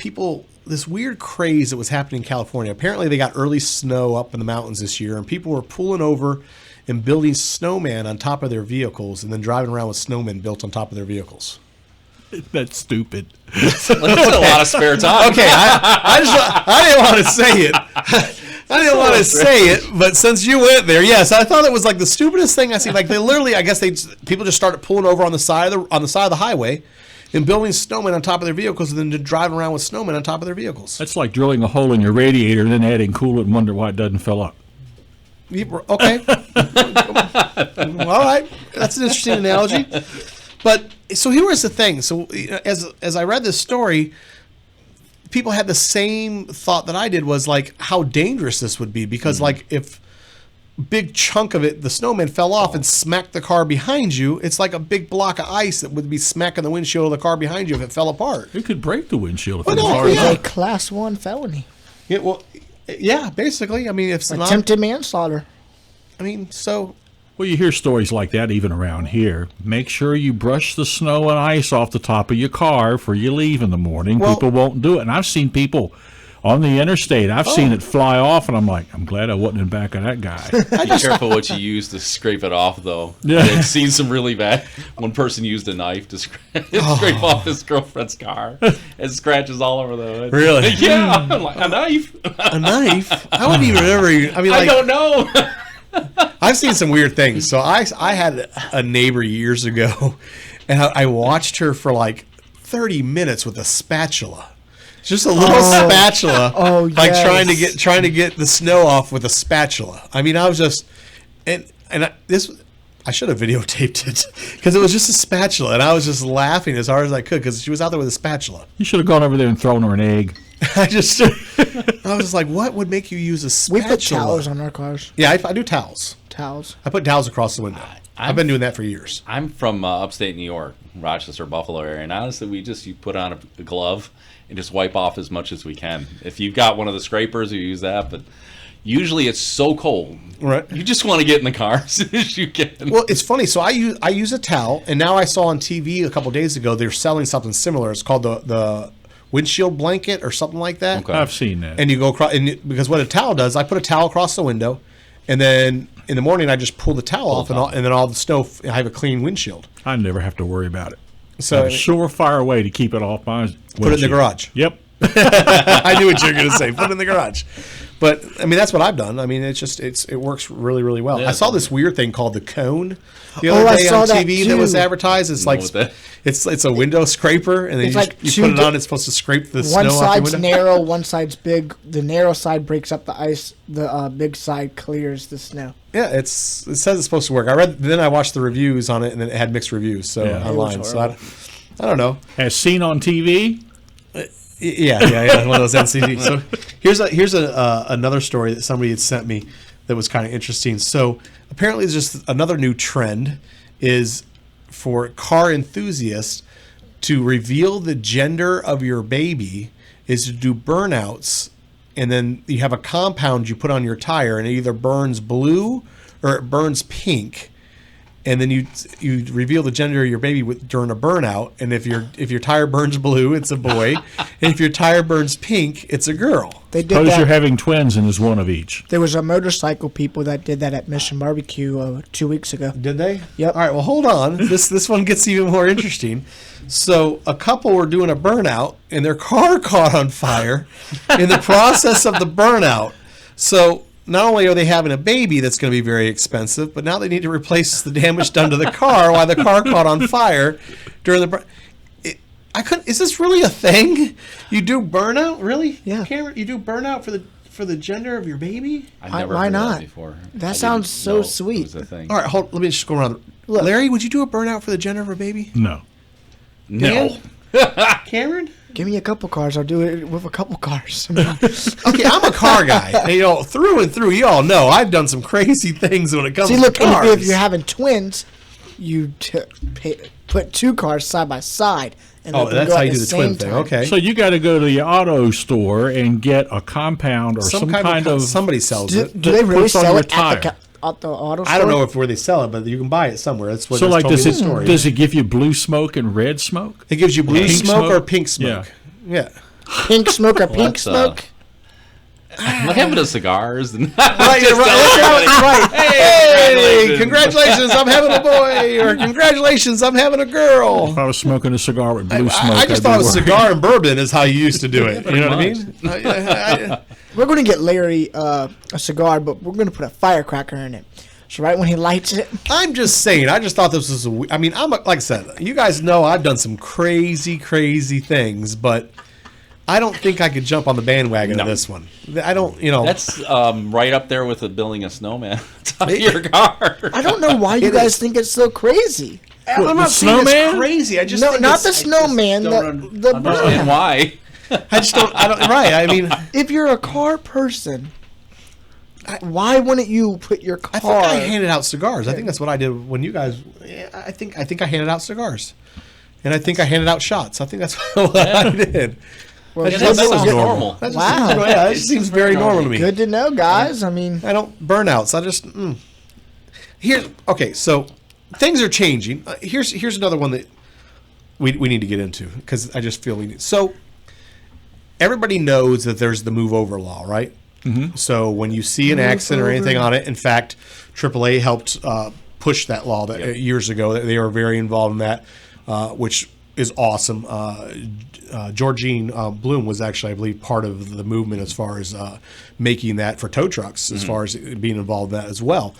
this weird craze that was happening in California. Apparently, they got early snow up in the mountains this year, and people were pulling over and building snowmen on top of their vehicles and then driving around with snowmen built on top of their vehicles. That's stupid. That's a lot of spare time. Okay, I didn't want to say it. I didn't want to say it, but since you went there, yes, I thought it was like the stupidest thing I seen. Like they literally, I guess people just started pulling over on the side of the highway and building snowmen on top of their vehicles, and then just driving around with snowmen on top of their vehicles. That's like drilling a hole in your radiator and then adding coolant and wonder why it doesn't fill up. Okay. All right. That's an interesting analogy. But so here was the thing. So as I read this story, people had the same thought that I did, was like how dangerous this would be, because like if big chunk of it, the snowman fell off and smacked the car behind you, it's like a big block of ice that would be smacking the windshield of the car behind you if it fell apart. It could break the windshield if Well, it's no, hard yeah. enough. A class 1 felony. Yeah, well, yeah, basically. I mean, if it's not, Attempted manslaughter. I mean, so Well, you hear stories like that even around here. Make sure you brush the snow and ice off the top of your car before you leave in the morning. Well- People won't do it. And I've seen people on the interstate, I've seen it fly off, and I'm like, I'm glad I wasn't in back of that guy. Be careful what you use to scrape it off, though. Yeah. I've seen some really bad. One person used a knife to scrape off his girlfriend's car, and scratches all over the hood. Really? Yeah, I'm like, a knife. a knife. I wouldn't even ever. I mean, I like, don't know. I've seen some weird things. So I had a neighbor years ago, and I watched her for like 30 minutes with a spatula. Just a little spatula, like yes. trying to get the snow off with a spatula. I mean, I was just, I should have videotaped it because it was just a spatula, and I was just laughing as hard as I could because she was out there with a spatula. You should have gone over there and thrown her an egg. I was just like, what would make you use a We spatula? put towels on our cars. Yeah, I do towels. Towels. I put towels across the window. I've been doing that for years. I'm from upstate New York, Rochester, Buffalo area, and honestly, you put on a glove and just wipe off as much as we can. If you've got one of the scrapers, you use that, but usually it's so cold. Right. You just want to get in the car as soon as you can. Well, it's funny. So I use a towel, and now I saw on TV a couple days ago they're selling something similar. It's called the windshield blanket or something like that. Okay. I've seen that. And you go across, because what a towel does, I put a towel across the window, and then in the morning I just pull the towel off, and then all the snow. I have a clean windshield. I never have to worry about it. So A surefire way to keep it off my windshield. put it in the garage. Yep. I knew what you were going to say. Put it in the garage. But I mean, that's what I've done. I mean, it works really, really well. Yeah. I saw this weird thing called the cone the other I day saw on that TV that was too. advertised. It's Know like what that- it's a window scraper, and then It's you, like you put it two on. It's supposed to scrape the One snow off your side's window. narrow, one side's big. The narrow side breaks up the ice. The big side clears the snow. Yeah, it says it's supposed to work. I watched the reviews on it, and then it had mixed reviews. So Yeah. online, so I don't know. As seen on TV, Yeah, one of those NCT. So Here's another story that somebody had sent me that was kind of interesting. So apparently, there's just another new trend is for car enthusiasts to reveal the gender of your baby is to do burnouts, and then you have a compound you put on your tire, and it either burns blue or it burns pink. And then you reveal the gender of your baby during a burnout. And if your tire burns blue, it's a boy. And if your tire burns pink, it's a girl. They did Suppose that. you're having twins and there's one of each. There was a motorcycle people that did that at Mission Barbecue 2 weeks ago. Did they? Yep. All right. Well, hold on. This one gets even more interesting. So a couple were doing a burnout, and their car caught on fire in the process of the burnout. So not only are they having a baby that's going to be very expensive, but now they need to replace the damage done to the car while the car caught on fire during the. I couldn't. Is this really a thing? You do burnout, really? Yeah. Cameron, you do burnout for the gender of your baby? I've Why- never why heard not? that before. That I sounds didn't so know sweet. It was a thing. All right, let me just go around. Look. Larry, would you do a burnout for the gender of a baby? No. No. Cameron? Give me a couple cars. I'll do it with a couple cars. I mean, Okay, I'm a car guy. And, through and through, you all know I've done some crazy things when it comes see, to look, cars. if you're having twins, you put two cars side by side. And let them that's go how at you do the twin same thing. time. Okay. So you got to go to the auto store and get a compound or some kind of somebody sells Do, it. do they really puts on sell your it at the auto store? I don't know where they sell it, but you can buy it somewhere. That's what So it's like told me does in the story. does it give you blue smoke and red smoke? It gives you blue Pink smoke, smoke? or pink smoke. Yeah. Pink smoke or pink that's, smoke? What happened to cigars? And Right, Just right. Hey, congratulations. congratulations, I'm having a boy, or congratulations, I'm having a girl. If I was smoking a cigar with blue smoke, I just I'd thought be a worried. cigar and bourbon is how you used to do it. You know what I mean? We're going to get Larry a cigar, but we're going to put a firecracker in it. So right when he lights it, I'm just saying. I just thought this was. Like I said, you guys know I've done some crazy, crazy things, but I don't think I could jump on the bandwagon of this one. I don't. That's right up there with the building a snowman on your car. I don't know why you guys think it's so crazy. I'm not the saying it's snowman? crazy. I just No, think not it's- the snowman. The Understand burnout. why? I just don't. I don't. Right. I mean, If you're a car person, why wouldn't you put your car? I think I handed out cigars. I think that's what I did when you guys. I think I handed out cigars, and I think I handed out shots. I think that's what I did. Well, That Yeah, just that sounds sounds normal. normal. That just Wow. seems, yeah, that just seems very normal to me. good to know, guys. I mean, I don't burnouts. I just Okay, so things are changing. Here's another one that we need to get into because I just feel we need. So everybody knows that there's the move over law, right? Mm-hmm. So when you see an accident or anything on it, in fact, AAA helped push that law years ago. They were very involved in that, which is awesome. Georgine Bloom was actually, I believe, part of the movement as far as making that for tow trucks, as far as being involved in that as well,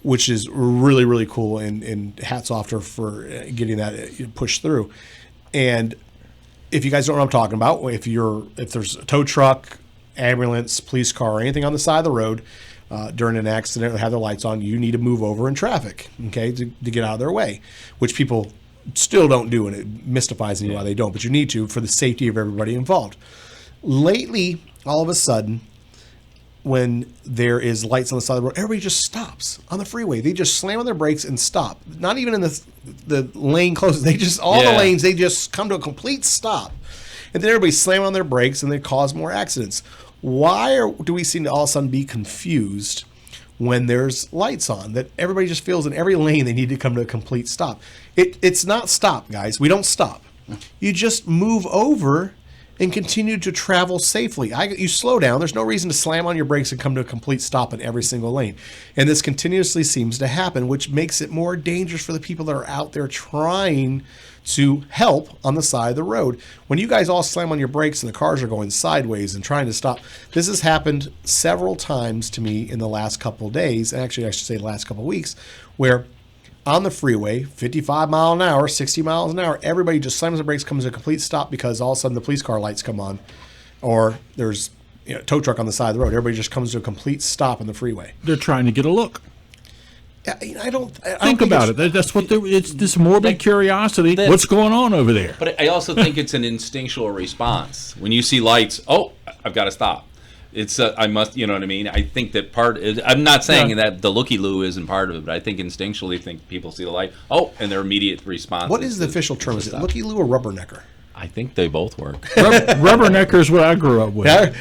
which is really, really cool. And hats off to her for getting that pushed through. And if you guys don't know what I'm talking about, if there's a tow truck, ambulance, police car, or anything on the side of the road during an accident or have their lights on, you need to move over in traffic, okay, to get out of their way, which people still don't do, and it mystifies me why they don't, but you need to for the safety of everybody involved. Lately, all of a sudden, when there is lights on the side of the road, everybody just stops on the freeway. They just slam on their brakes and stop. Not even in the lane closes. They just, all the lanes, they just come to a complete stop. And then everybody slam on their brakes and they cause more accidents. Why do we seem to all of a sudden be confused when there's lights on, that everybody just feels in every lane they need to come to a complete stop? It's not stop, guys. We don't stop. You just move over and continue to travel safely. You slow down. There's no reason to slam on your brakes and come to a complete stop in every single lane. And this continuously seems to happen, which makes it more dangerous for the people that are out there trying to help on the side of the road. When you guys all slam on your brakes and the cars are going sideways and trying to stop, this has happened several times to me in the last couple of days, and actually I should say the last couple of weeks, where on the freeway, 55 mile an hour, 60 miles an hour, everybody just slams the brakes, comes to a complete stop because all of a sudden the police car lights come on, or there's a tow truck on the side of the road. Everybody just comes to a complete stop on the freeway. They're trying to get a look. I don't Think about it. That's what it's this morbid curiosity. What's going on over there? But I also think it's an instinctual response. When you see lights, oh, I've got to stop. It's I must, you know what I mean? I think that I'm not saying that the looky-loo isn't part of it, but I think instinctually think people see the light, oh, and their immediate response. What is the official term? Is it looky-loo or rubbernecker? I think they both work. Rubbernecker is what I grew up with. Yeah,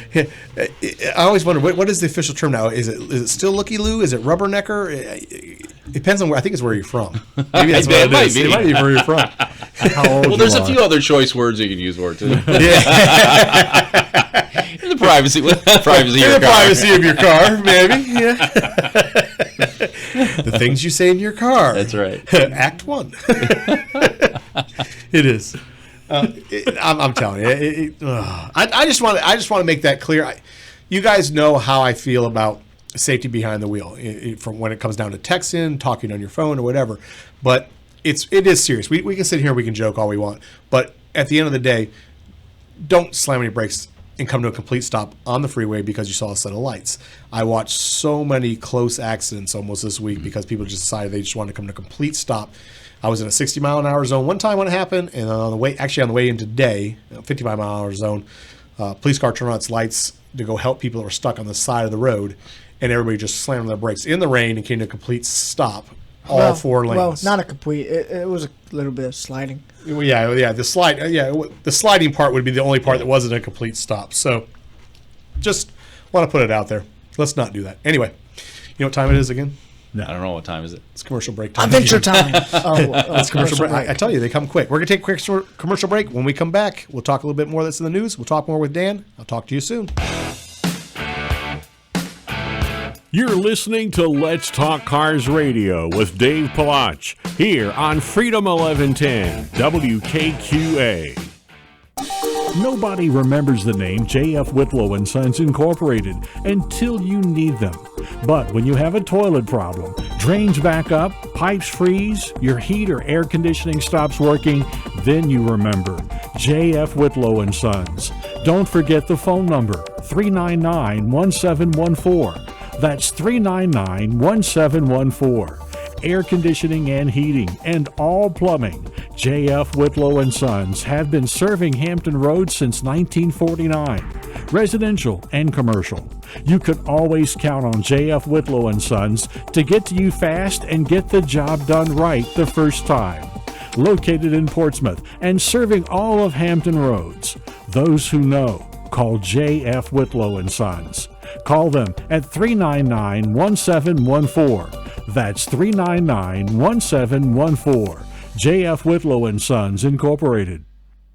I always wonder what is the official term now. Is it still looky-loo? Is it rubbernecker? It depends on where. I think it's where you're from. Maybe that's what it is. It might be where you're from. Well, there's a few other choice words you could use for it too. Yeah. In the privacy of your car, maybe. Yeah. The things you say in your car. That's right. Act 1. It is. I'm telling you. I just want to make that clear. You guys know how I feel about safety behind the wheel, from when it comes down to texting, talking on your phone, or whatever. But it is serious. We can sit here, we can joke all we want, but at the end of the day, don't slam on your brakes and come to a complete stop on the freeway because you saw a set of lights. I watched so many close accidents almost this week because people just decided they just wanted to come to a complete stop. I was in a 60-mile-an-hour zone one time when it happened, and on the way in today, 55-mile-an-hour zone, police car turned on its lights to go help people that were stuck on the side of the road, and everybody just slammed on their brakes in the rain and came to a complete stop. All 4 lanes. Well, not a complete. It was a little bit of sliding. Well, yeah. The sliding part would be the only part that wasn't a complete stop. So, just want to put it out there. Let's not do that. Anyway, you know what time it is again? No. I don't know what time is it. It's commercial break time. Adventure time. It's commercial break. I tell you, they come quick. We're gonna take a quick commercial break. When we come back, we'll talk a little bit more that's in the news. We'll talk more with Dan. I'll talk to you soon. You're listening to Let's Talk Cars Radio with Dave Palach here on Freedom 1110 WKQA. Nobody remembers the name J.F. Whitlow & Sons Incorporated until you need them. But when you have a toilet problem, drains back up, pipes freeze, your heat or air conditioning stops working, then you remember J.F. Whitlow & Sons. Don't forget the phone number, 399-1714. That's 399-1714. Air conditioning and heating and all plumbing. J.F. Whitlow & Sons have been serving Hampton Roads since 1949. Residential and commercial. You can always count on J.F. Whitlow & Sons to get to you fast and get the job done right the first time. Located in Portsmouth and serving all of Hampton Roads. Those who know, call J.F. Whitlow & Sons. Call them at 399-1714. That's 399-1714. J.F. Whitlow & Sons Incorporated.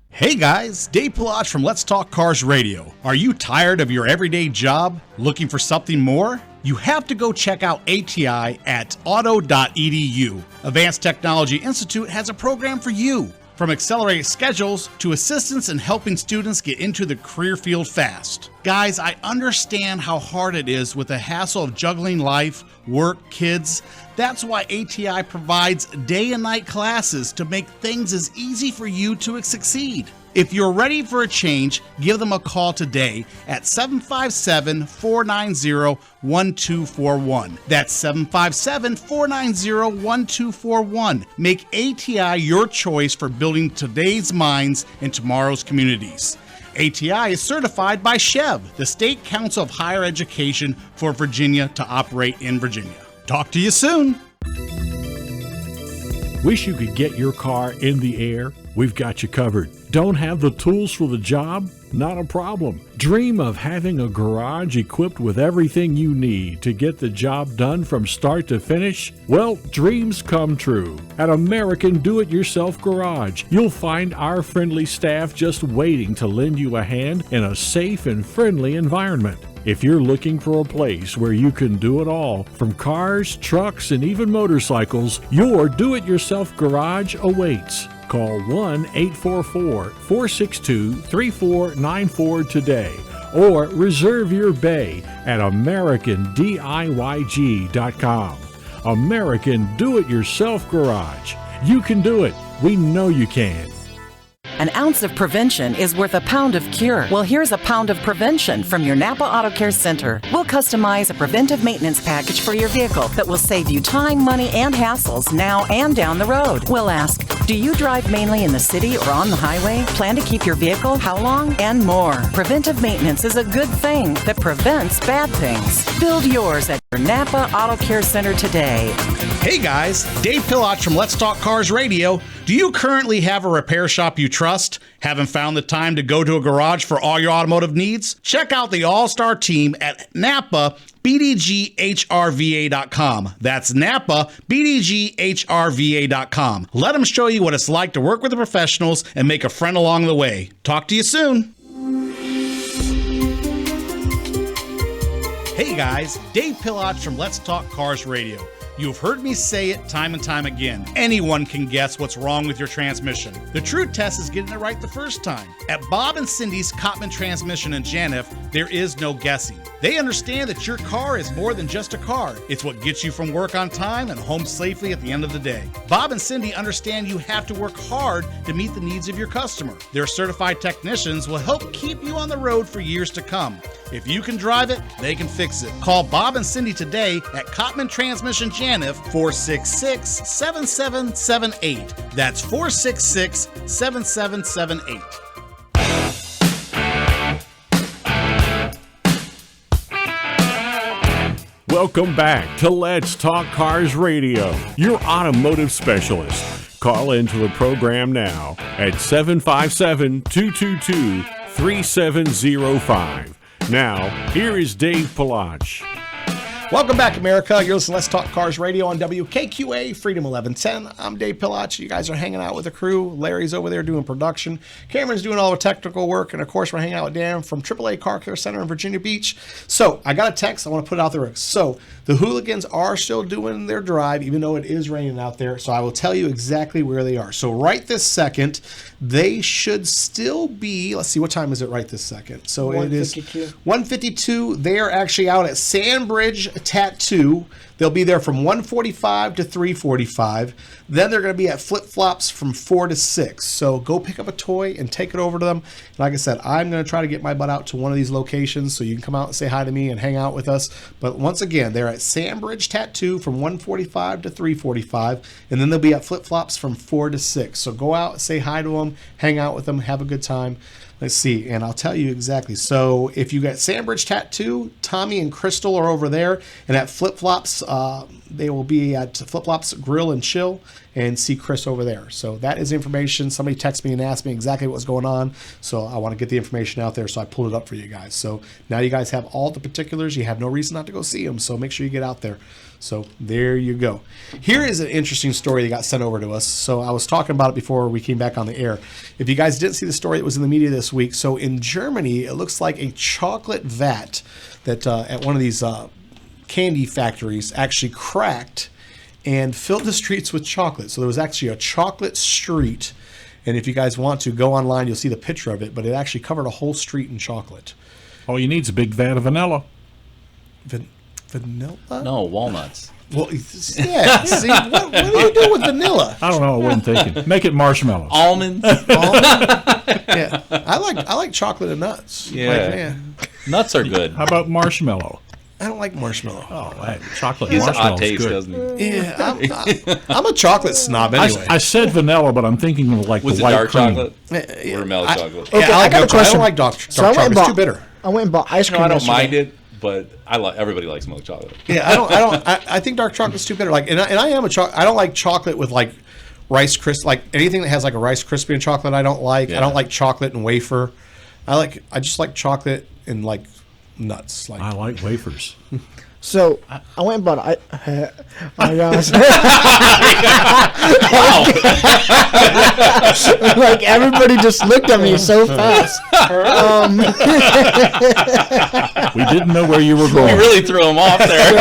Hey guys, Dave Palach from Let's Talk Cars Radio. Are you tired of your everyday job? Looking for something more? You have to go check out ATI at auto.edu. Advanced Technology Institute has a program for you. From accelerated schedules to assistance in helping students get into the career field fast. Guys, I understand how hard it is with the hassle of juggling life, work, kids. That's why ATI provides day and night classes to make things as easy for you to succeed. If you're ready for a change, give them a call today at 757-490-1241. That's 757-490-1241. Make ATI your choice for building today's minds and tomorrow's communities. ATI is certified by SCHEV, the State Council of Higher Education for Virginia, to operate in Virginia. Talk to you soon. Wish you could get your car in the air? We've got you covered. Don't have the tools for the job? Not a problem. Dream of having a garage equipped with everything you need to get the job done from start to finish? Well, dreams come true. At American Do-It-Yourself Garage, you'll find our friendly staff just waiting to lend you a hand in a safe and friendly environment. If you're looking for a place where you can do it all, from cars, trucks, and even motorcycles, your Do-It-Yourself Garage awaits. Call 1-844-462-3494 today or reserve your bay at AmericanDIYG.com. American Do-It-Yourself Garage. You can do it. We know you can. An ounce of prevention is worth a pound of cure. Well, here's a pound of prevention from your Napa Auto Care Center. We'll customize a preventive maintenance package for your vehicle that will save you time, money, and hassles now and down the road. We'll ask, do you drive mainly in the city or on the highway? Plan to keep your vehicle? How long? And more. Preventive maintenance is a good thing that prevents bad things. Build yours at your Napa Auto Care Center today. Hey guys, Dave Pilach from Let's Talk Cars Radio. Do you currently have a repair shop you trust? Haven't found the time to go to a garage for all your automotive needs? Check out the all-star team at Napa BDGHRVA.com. That's Napa BDGHRVA.com. Let them show you what it's like to work with the professionals and make a friend along the way. Talk to you soon. Hey guys, Dave Pilach from Let's Talk Cars Radio. You've heard me say it time and time again. Anyone can guess what's wrong with your transmission. The true test is getting it right the first time. At Bob and Cindy's Cottman Transmission in Janif, there is no guessing. They understand that your car is more than just a car. It's what gets you from work on time and home safely at the end of the day. Bob and Cindy understand you have to work hard to meet the needs of your customer. Their certified technicians will help keep you on the road for years to come. If you can drive it, they can fix it. Call Bob and Cindy today at Cottman Transmission Janif, 466-7778. That's 466-7778. Welcome back to Let's Talk Cars Radio, your automotive specialist. Call into the program now at 757-222-3705. Now, here is Dave Pilach. Welcome back, America. You're listening to Let's Talk Cars Radio on WKQA, Freedom 1110. I'm Dave Pilach. You guys are hanging out with the crew. Larry's over there doing production. Cameron's doing all the technical work. And, of course, we're hanging out with Dan from AAA Car Care Center in Virginia Beach. So, I got a text. I want to put it out there. So, the Hooligans are still doing their drive, even though it is raining out there. So, I will tell you exactly where they are. So, right this second, they should still be, let's see, what time is it right this second? So, it is 1:52. They are actually out at Sandbridge Tattoo. They'll be there from 1:45 to 3:45. Then they're going to be at Flip Flops from 4 to 6. So go pick up a toy and take it over to them. And like I said, I'm going to try to get my butt out to one of these locations so you can come out and say hi to me and hang out with us. But once again, they're at Sandbridge Tattoo from 1:45 to 3:45. And then they'll be at Flip Flops from 4 to 6. So go out, say hi to them, hang out with them, have a good time. Let's see, and I'll tell you exactly. So if you got Sandbridge Tattoo, Tommy and Crystal are over there, and at Flip Flops, they will be at Flip Flops Grill and Chill, and see Chris over there. So that is information. Somebody texted me and asked me exactly what was going on, so I want to get the information out there, so I pulled it up for you guys. So now you guys have all the particulars. You have no reason not to go see them, so make sure you get out there. So there you go. Here is an interesting story that got sent over to us. So I was talking about it before we came back on the air. If you guys didn't see the story that was in the media this week, so in Germany, it looks like a chocolate vat that at one of these candy factories actually cracked and filled the streets with chocolate. So there was actually a chocolate street. And if you guys want to go online, you'll see the picture of it, but it actually covered a whole street in chocolate. All you need is a big vat of vanilla. Vanilla? No, walnuts. Well, yeah. See, what do you do with vanilla? I don't know. I wasn't thinking. Make it marshmallows. Almonds. Yeah, I like chocolate and nuts. Yeah. Like, yeah. Nuts are good. How about marshmallow? I don't like marshmallow. Oh, hey, chocolate He's an marshmallow odd is taste, good. doesn't he? Yeah, I'm a chocolate snob anyway. I said vanilla, but I'm thinking of like Was the it white dark cream. chocolate? Or mellow chocolate? Yeah, Okay, I I like got a dark chocolate. I question. don't like dark So I went chocolate. and It's too bought- bitter. I went and bought ice No, cream I don't yesterday. mind it, but everybody likes milk chocolate. Yeah, I think dark chocolate's too bitter. Like, and I am a I don't like chocolate with like Rice Krispies. Like anything that has like a Rice Krispie and chocolate, I don't like. Yeah. I don't like chocolate and wafer. I just like chocolate and like nuts. Like I like wafers. So I went and bought my gosh. Like everybody just looked at me so fast. We didn't know where you were We going. really threw him off there.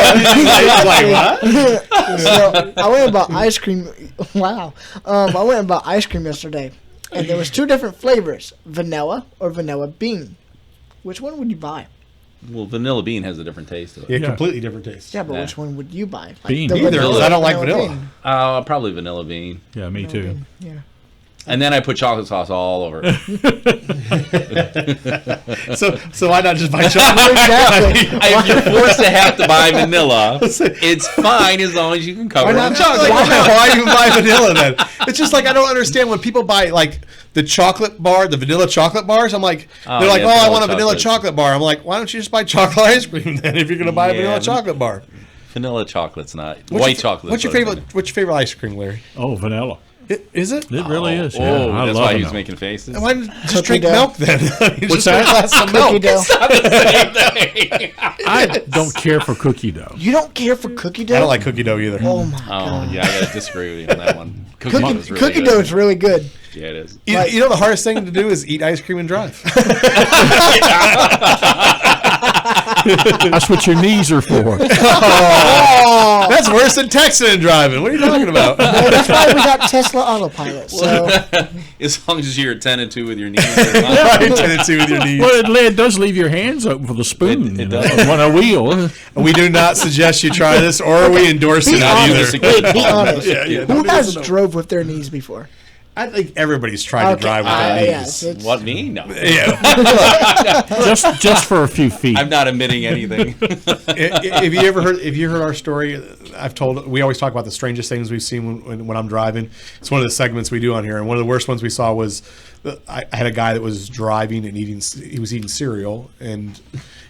So I went and bought ice cream. Wow. I went and bought ice cream yesterday, and there was 2 different flavors: vanilla or vanilla bean. Which one would you buy? Well, vanilla bean has a different taste to it. yeah, Yeah. completely different taste. Yeah, but Yeah. which one would you buy? Like Bean. the Neither, because I don't like vanilla. bean. Probably vanilla bean. Yeah, me too. Yeah. And then I put chocolate sauce all over it. So why not just buy chocolate? Exactly. If you're forced to have to buy vanilla, it's fine as long as you can cover it Why with not chocolate. Why even buy vanilla then? It's just like I don't understand when people buy like the chocolate bar, the vanilla chocolate bars. I'm like, Oh, they're like, yeah, oh, I vanilla want a vanilla chocolate. chocolate bar. I'm like, why don't you just buy chocolate ice cream then if you're going to buy a Yeah, vanilla chocolate bar? Vanilla chocolate's not. What's White your, chocolate. What's your favorite? What's your favorite ice cream, Larry? Oh, vanilla. Is it? It really is. Yeah, Oh, I that's love why it. he was making faces. Why not just Cookie drink dough. milk then? What's Just get a that? glass of Cookie milk. dough. I don't care for cookie dough. You don't care for cookie dough? I don't like cookie dough either. Oh my Oh, god. yeah, I gotta disagree with you on that one. Cookie dough is really Cookie good. dough is really good. Yeah, it is. You know the hardest thing to do is eat ice cream and drive. That's what your knees are for. That's worse than texting and driving. What are you talking about? Well, that's why we got Tesla autopilot. So As long as you're attended to with your knees. Tendency with your knees. Well, it does leave your hands open for the spoon. It you know, does. on a wheel. We do not suggest you try this, or are we endorsing be it honest. either. Wait, be honest. Yeah, Who nobody has doesn't know. drove with their knees before? I think everybody's tried to drive with their yeah, knees. so it's- What, me? No. Yeah. just for a few feet. I'm not admitting anything. If you heard our story, we always talk about the strangest things we've seen when I'm driving. It's one of the segments we do on here, and one of the worst ones we saw was I had a guy that was driving and he was eating cereal, and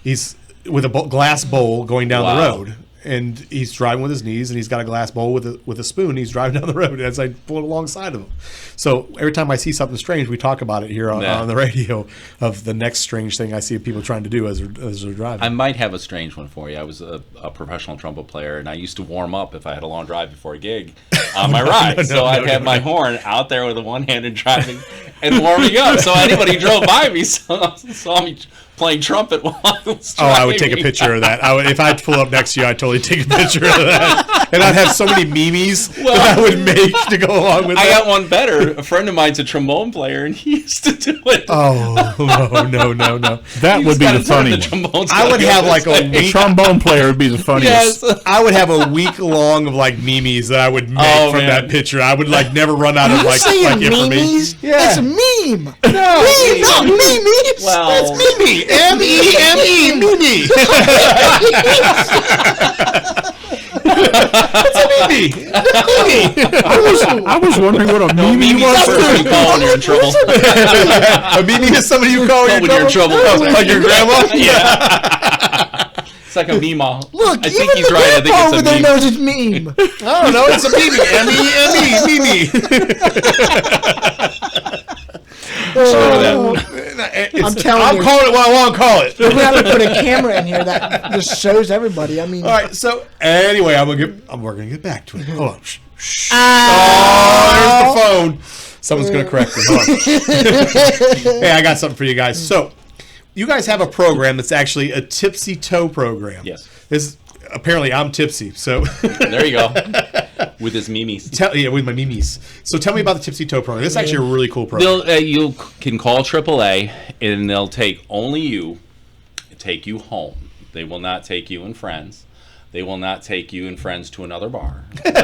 he's with a glass bowl going down the Wow. road. And he's driving with his knees, and he's got a glass bowl with a spoon. He's driving down the road as I pull it alongside of him. So every time I see something strange, we talk about it here Yeah. on the radio of the next strange thing I see people trying to do as they're driving. I might have a strange one for you. I was a professional trumpet player, and I used to warm up if I had a long drive before a gig on my ride. So I'd have my horn out there with the one hand and driving and warming up. So anybody who drove by me saw me playing trumpet while I was Oh, driving. I would take a picture of that. If I'd pull up next to you, I'd totally take a picture of that. And I'd have so many memes that I would make to go along with I that. got one better. A friend of mine's a trombone player, and he used to do it. Oh, no. That would be the funny one. I would have like a A week. trombone player would be the funniest. Yes. I would have a week long of like memes that I would make Oh, from man. that picture. I would like never run out of You like saying information. memes? Yeah. That's a meme. No, Meme, not memes. Well, That's Mimi. M-E-M-E. Mimi. That's a Mimi. I was wondering what a no, meme Mimi's was. the person you call when you're in trouble. A Mimi is somebody you call When you're in trouble. Like your grandma? Yeah. It's like a meme. Look, I even think he's the right. I think grandpa it's over a there meme. knows it's meme. I don't know. It's a Mimi. M-E-M-E. Mimi. I'm telling I'm you. calling it what I want to call it. We're gonna have to put a camera in here that just shows everybody. I mean, All right. So anyway, we're gonna get back to it. Hold on. Shh. Ah. Oh, there's the phone. Someone's gonna correct me. Hold on. Hey, I got something for you guys. So, you guys have a program that's actually a tipsy toe program. Yes. Apparently I'm tipsy. So, There you go. With his memes. with my mimes. So tell me about the tipsy toe program. This is actually a really cool program. You can call AAA, and they'll take only you, take you home. They will not take you and friends. They will not take you and friends to another bar. But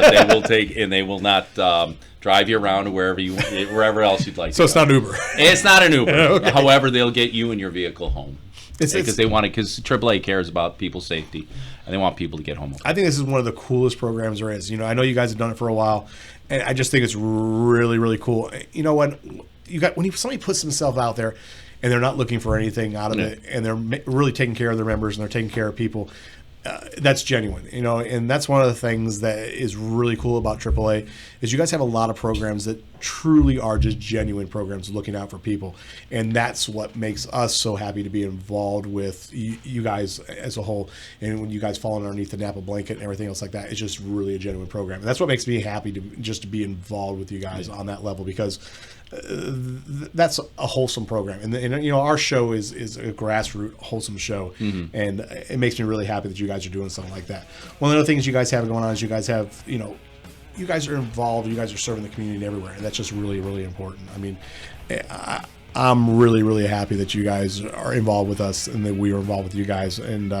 they will not drive you around to wherever else you'd like. So to it's go. not Uber. It's not an Uber. Okay. However, they'll get you and your vehicle home It's- because they want it. Because AAA cares about people's safety, and they want people to get home. I think this is one of the coolest programs there is. I know you guys have done it for a while, and I just think it's really, really cool. You know what? When somebody puts themselves out there, and they're not looking for anything out of it, and they're really taking care of their members and they're taking care of people. That's genuine, and that's one of the things that is really cool about AAA is you guys have a lot of programs that truly are just genuine programs looking out for people, and that's what makes us so happy to be involved with you guys as a whole. And when you guys fall underneath the Napa blanket and everything else like that, it's just really a genuine program, and that's what makes me happy to be involved with you guys on that level, because that's a wholesome program, and our show is a grassroots wholesome show, and it makes me really happy that you guys are doing something like that. One of the other things you guys have going on is you guys have you guys are involved, you guys are serving the community everywhere, and that's just really, really important. I mean, I'm really, really happy that you guys are involved with us and that we are involved with you guys, and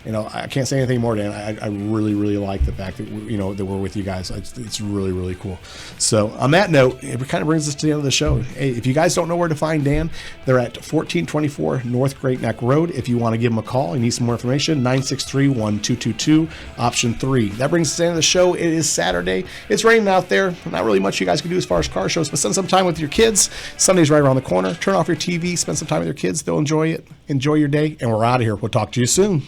I can't say anything more, Dan. I really, really like the fact that that we're with you guys. It's really, really cool. So on that note, it kind of brings us to the end of the show. Hey, if you guys don't know where to find Dan, they're at 1424 North Great Neck Road. If you want to give them a call and need some more information, 963-1222, option 3. That brings us to the end of the show. It is Saturday. It's raining out there. Not really much you guys can do as far as car shows, but spend some time with your kids. Sunday's right around the corner. Turn off your TV, spend some time with your kids. They'll enjoy it. Enjoy your day, and we're out of here. We'll talk to you soon.